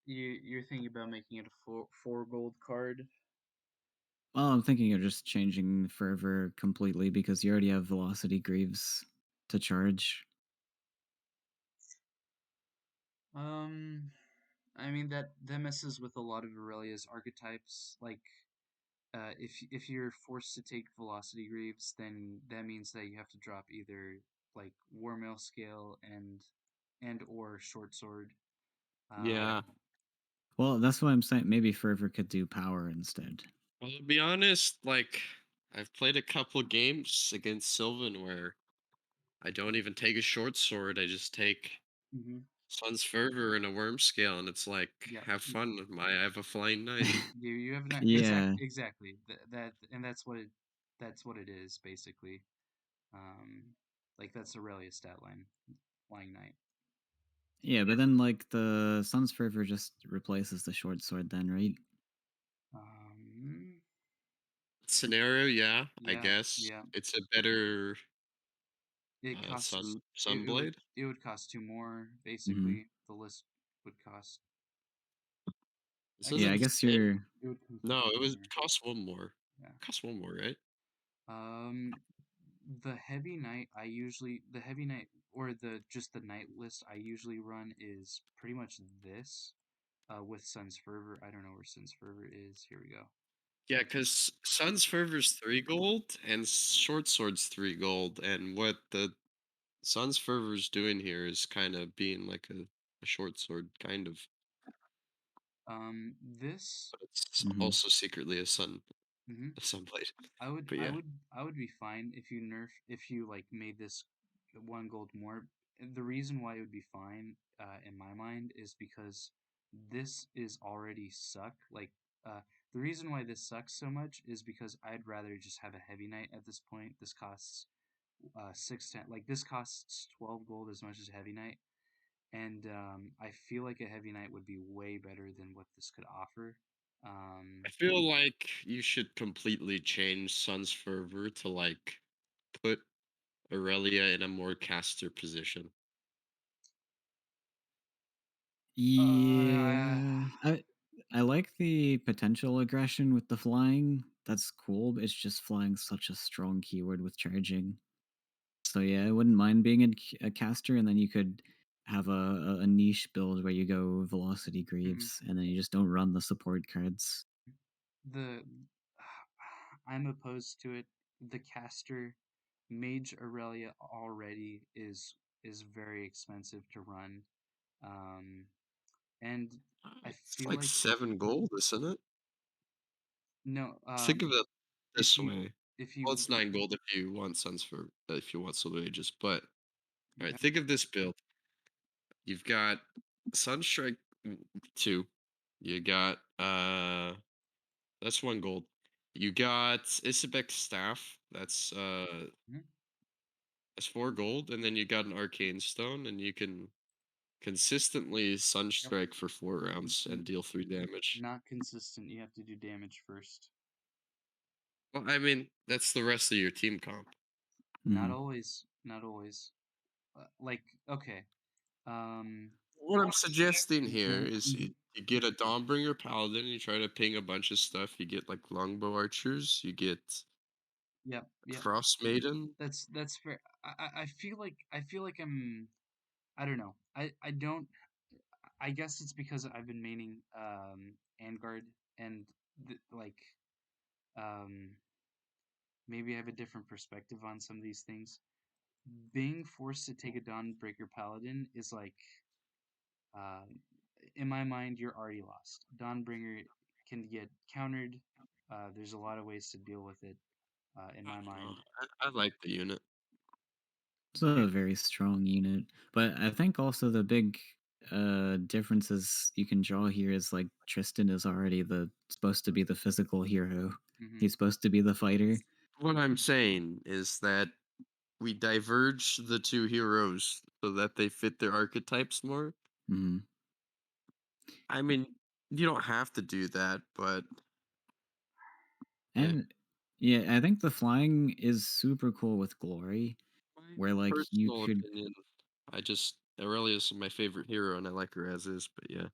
You're thinking about making it a four gold card. Well, I'm thinking of just changing fervor completely because you already have velocity greaves to charge. Um, I mean that messes with a lot of Aurelia's archetypes. Like, if you're forced to take Velocity Greaves, then that means that you have to drop either like Warmail Scale and or Short Sword. Yeah. Well, that's what I'm saying. Maybe fervor could do power instead. Well, to be honest, like I've played a couple games against Sylvan where I don't even take a short sword. I just take Mm-hmm. Sun's Fervor and a Worm Scale, and it's like, Yeah, have fun. I have a Flying Knight. you have not Yeah, exactly that and that's what it is basically. Um, like that's Aurelia's stat line, Flying Knight. yeah, but then like the sun's fervor just replaces the short sword, then, right? Um, Scenario, yeah, I yeah, guess yeah. it's a better It costs Sunblade. it would cost two more Hmm. basically. The list would cost Isn't Yeah, it I actually the guess same? you're. it would cost No, it two was more. cost one more. Yeah. Cost one more, right? Um, the heavy knight the heavy knight or the just the knight list I usually run is pretty much this. With Sun's Fervor. I don't know where Sun's Fervor is. Here we go. Yeah, because Sun's Fervor's 3 gold and Short Sword's 3 gold, and what the Sun's Fervor's doing here is kind of being like a short sword, kind of. This. But it's Hmm. also secretly Mhm. a sunblade. I would But I yeah, would I would be fine if you like made this one gold more. The reason why it would be fine in my mind is because this is already suck. Like the reason why this sucks so much is because I'd rather just have a heavy knight at this point. This costs 610. Like this costs 12 gold as much as a heavy knight, and I feel like a heavy knight would be way better than what this could offer. I Um, feel like you should completely change Sun's Fervor to like put Aurelia in a more caster position. uh, Yeah, I like the potential aggression with the flying. That's cool. But it's just flying such a strong keyword with charging. So yeah, I wouldn't mind being a caster, and then you could have a niche build where you go velocity mhm. greaves, and then you just don't run the support cards. The I'm opposed to it. The caster Mage Aurelia already is very expensive to run. Um, and I It's feel like like 7 gold, isn't it? no, Think of it if this you way. if Well, you it's 9 gold if you want Suns for if you want Silver Ages. But all right, yeah, think of this build. You've got Sunstrike 2. You got that's 1 gold. You got Isabek's staff. mhm, That's 4 gold, and then you got an arcane stone, and you can consistently yep, Sunstrike for 4 rounds n- and deal 3 damage. not consistent. You have to do damage first. Well, I mean, that's the rest of your team comp. Not Mhm. always, not always. Like okay, um, What I'm suggesting here mhm, is you get a Dawnbringer Paladin, you try to ping a bunch of stuff. You get like Longbow Archers, you get yep, yep. Frost Maiden. That's fair. I feel like I don't know. I don't. I guess it's because I've been maining Vanguard and like um maybe I have a different perspective on some of these things. Being forced to take a Dawnbreaker Paladin is like uh, in my mind you're already lost. Dawnbringer can get countered. There's a lot of ways to deal with it. In I my don't know. mind, I like the unit. It's a very strong unit, but I think also the big differences you can draw here is like Tristan is already the supposed to be the physical hero. hmm He's supposed to be the fighter. What I'm saying is that we diverge the two heroes so that they fit their archetypes more. Mhm. I mean, you don't have to do that, but yeah. And yeah, I think the flying is super cool with glory, My where like you personal could. opinion, I just Aurelius is my favorite hero, and I like her as is. But yeah,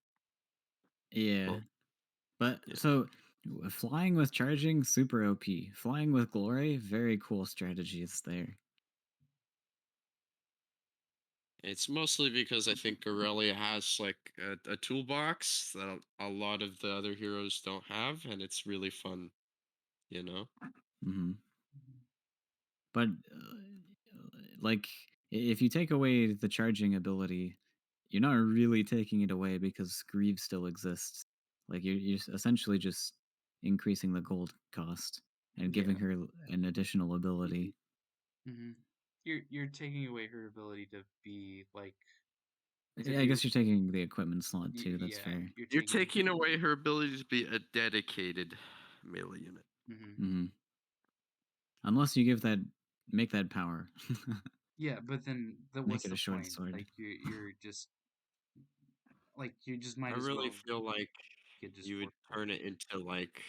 Yeah, well, but yeah. so Flying with charging, super OP. Flying with glory, very cool strategies there. It's mostly because I think Aurelia has like a toolbox that a lot of the other heroes don't have, and it's really fun, you know? Hmm. Mhm. But like, if you take away the charging ability, you're not really taking it away because Grieve still exists. Like you're essentially just increasing the gold cost and Yeah. giving her an additional ability. Hmm. You're taking away her ability to be like to I be guess you're taking the equipment slot too. That's yeah. fair. You're You're taking. taking away her ability to be a dedicated melee unit. Hmm. Hmm. Unless you make that power, Yeah, but then make what's it a the short point? sword. Like you're just like you just I might as really well feel like get just you would work. turn it into like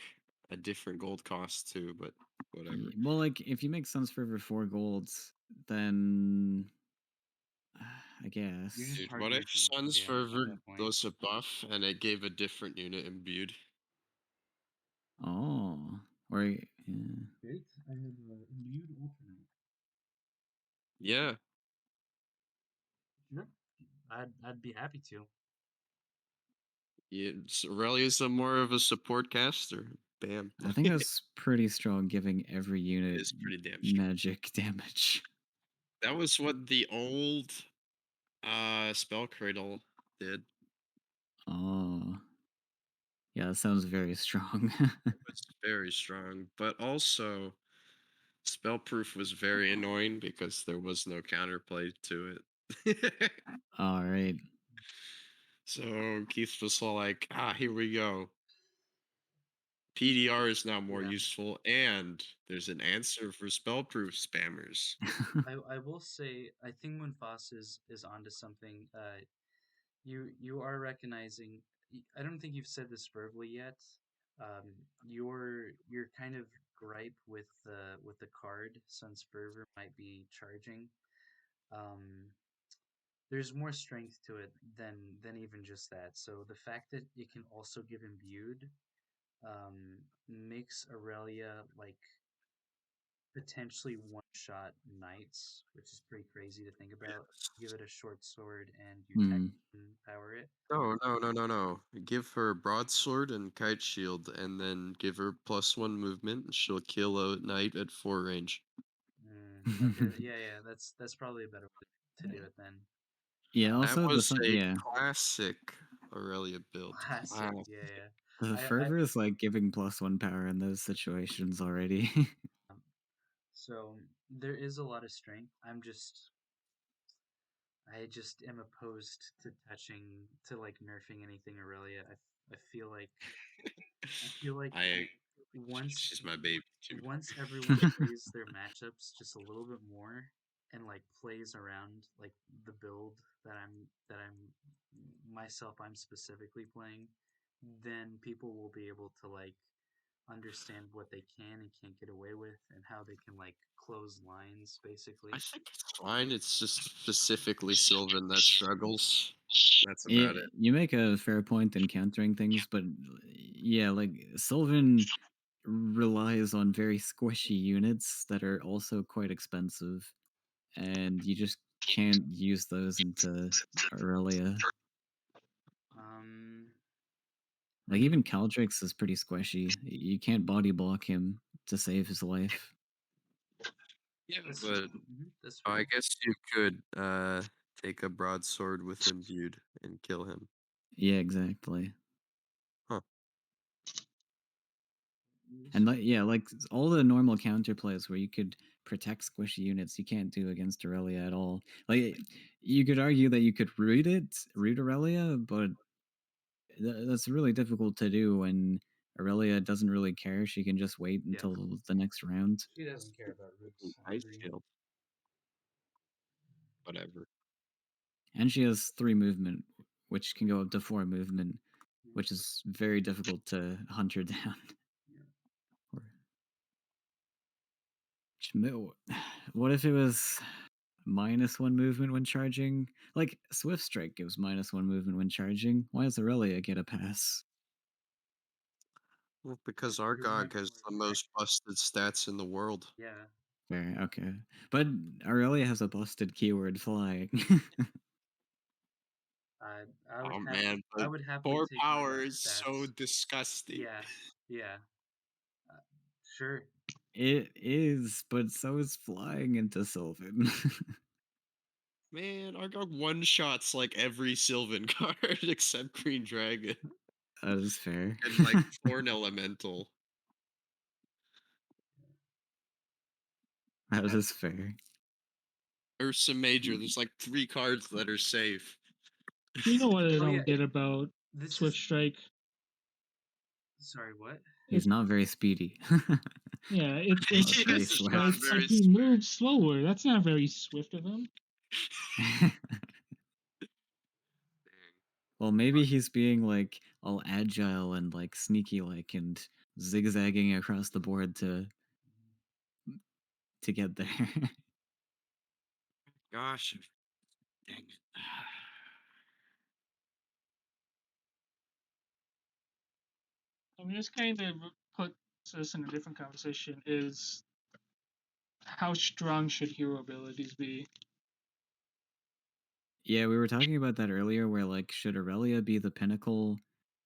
a different gold cost too, but whatever. Well, like if you make Suns Fervor 4 golds, then I You're guess. just Dude, hard what if nerfing Sun's Aurelia at Fervor that point. was a buff and it gave a different unit imbued? Oh, or yeah. Great. I have imbued alternate. Yeah, Sure. I'd be happy to. Aurelia's a more of a support caster. Bam. I think It that's pretty strong, giving every unit is pretty damn strong. magic damage. That was what the old spell cradle did. Oh, yeah, that sounds very strong. It was very strong, but also spellproof was very annoying because there was no counterplay to it. All right. So Keith was all like, here we go. PDR is now more Yeah. useful, and there's an answer for spellproof spammers. I will say I think Munfas is onto something. You are recognizing. I don't think you've said this verbally yet. Your kind of gripe with the card Sun's Fervor might be charging. Um, there's more strength to it than even just that. So the fact that it can also give imbued makes Aurelia like potentially one shot knights, which is pretty crazy to think about. Give it a short sword and you tech Hmm. power it. No. Give her broadsword and kite shield, and then give her +1 movement, and she'll kill a knight at 4 range. Okay, yeah, that's probably a better way to do it then. Yeah. That Also, was a yeah, classic Aurelia build. Classic, yeah. the I fervor is like giving +1 power in those situations already. um, so there is a lot of strength. I just am opposed to touching to like nerfing anything Aurelia. I feel like I once She's my baby too. once everyone plays their matchups just a little bit more and like plays around like the build that I'm myself I'm specifically playing, then people will be able to like understand what they can and can't get away with and how they can like close lines I basically. think it's fine. It's just specifically Sylvan that struggles. That's Yeah, about it. you make a fair point in countering things, but yeah, like Sylvan relies on very squishy units that are also quite expensive, and you just can't use those into Aurelia. Um, I Like mean, even Caldrix is pretty squishy. You can't body block him to save his life. Yeah, that's true. but That's I fair. guess you could take a broadsword with imbued and kill him. Yeah, exactly. Huh. And like yeah, like all the normal counterplays where you could protect squishy units, you can't do against Aurelia at all. Like you could argue that you could root Aurelia, but that's really difficult to do when Aurelia doesn't really care. She can just wait Yeah, until the next round. she doesn't care about roots. I Ice agree. shield. Whatever. And she has 3 movement, which can go up to 4 movement, Yeah. which is very difficult to hunt her down. Yeah. Or- What if it was -1 movement when charging? Like Swift Strike gives -1 movement when charging. Why does Aurelia get a pass? Well, because You Argog remember has where the the tech? most busted stats in the world. Yeah, Fair, okay. But Aurelia has a busted keyword flying. I would Oh happily man, I but would happily 4 take power Argog is so stats. disgusting. Yeah, yeah, uh, sure. It is, but so is flying into Sylvan. Man, Argog one-shots like every Sylvan card except Green Dragon That is fair. and like Thorn Elemental. That is fair. Ursa Major, there's like 3 cards that are safe. You know what I Oh yeah, don't get about this Swift is. Strike? Sorry, what? He's not very speedy. Yeah, It's He very is not swift. it's like very he moves slower. That's not very swift of him. Well, maybe he's being like all agile and like sneaky like and zigzagging across the board to get there. Gosh, dang it. I mean, this kind of puts us in a different conversation. Is how strong should hero abilities be? Yeah, we were talking about that earlier where like should Aurelia be the pinnacle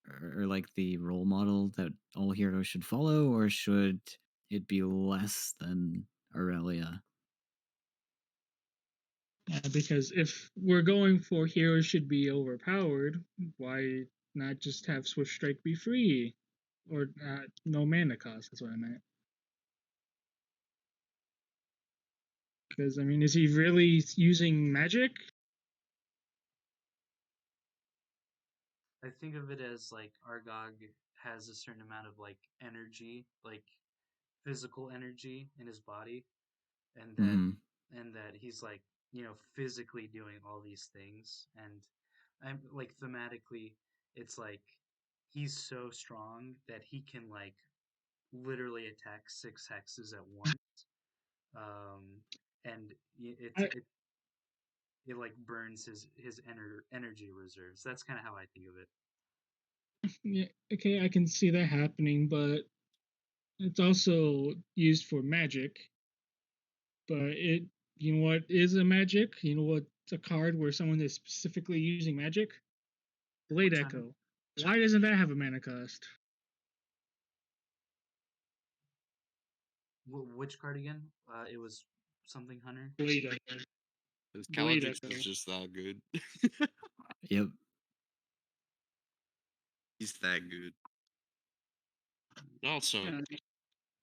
or like the role model that all heroes should follow, or should it be less than Aurelia? Yeah, because if we're going for heroes should be overpowered, why not just have Swift Strike be free? Or no mana cost, that's what I meant. Because, I mean, is he really using magic? I think of it as like Argog has a certain amount of like energy, like physical energy in his body, and that Hmm. he's like, physically doing all these things. And I'm like thematically, it's like he's so strong that he can like literally attack 6 hexes at once. Um, and I, it like burns his energy reserves. That's kind of how I think of it. yeah, okay, I can see that happening, but it's also used for magic. But you know what is a magic? You know what's a card where someone is specifically using magic? Blade Witch Hunter. Echo. Why doesn't that have a mana cost? Which card again? It was something Hunter. Blade Echo. His Blade Caladrix Echo. is just that good. Yep. He's that good. Also, Yeah.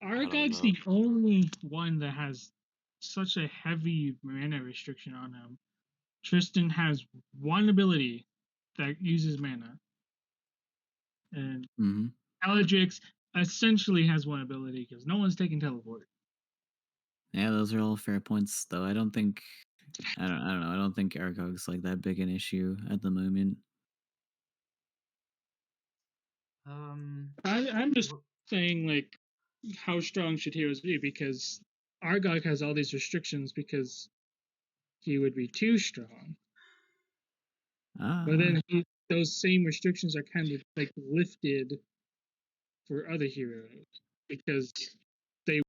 I don't Argog's know. the only one that has such a heavy mana restriction on him. Tristan has one ability that uses mana, and Hmm. Caladrix essentially has one ability because no one's taking teleport. Yeah, those are all fair points, though. I don't think I don't know. I don't think Argog's like that big an issue at the moment. I'm just saying, like, how strong should heroes be? Because Argog has all these restrictions because he would be too strong. But then those same restrictions are kind of like lifted for other heroes because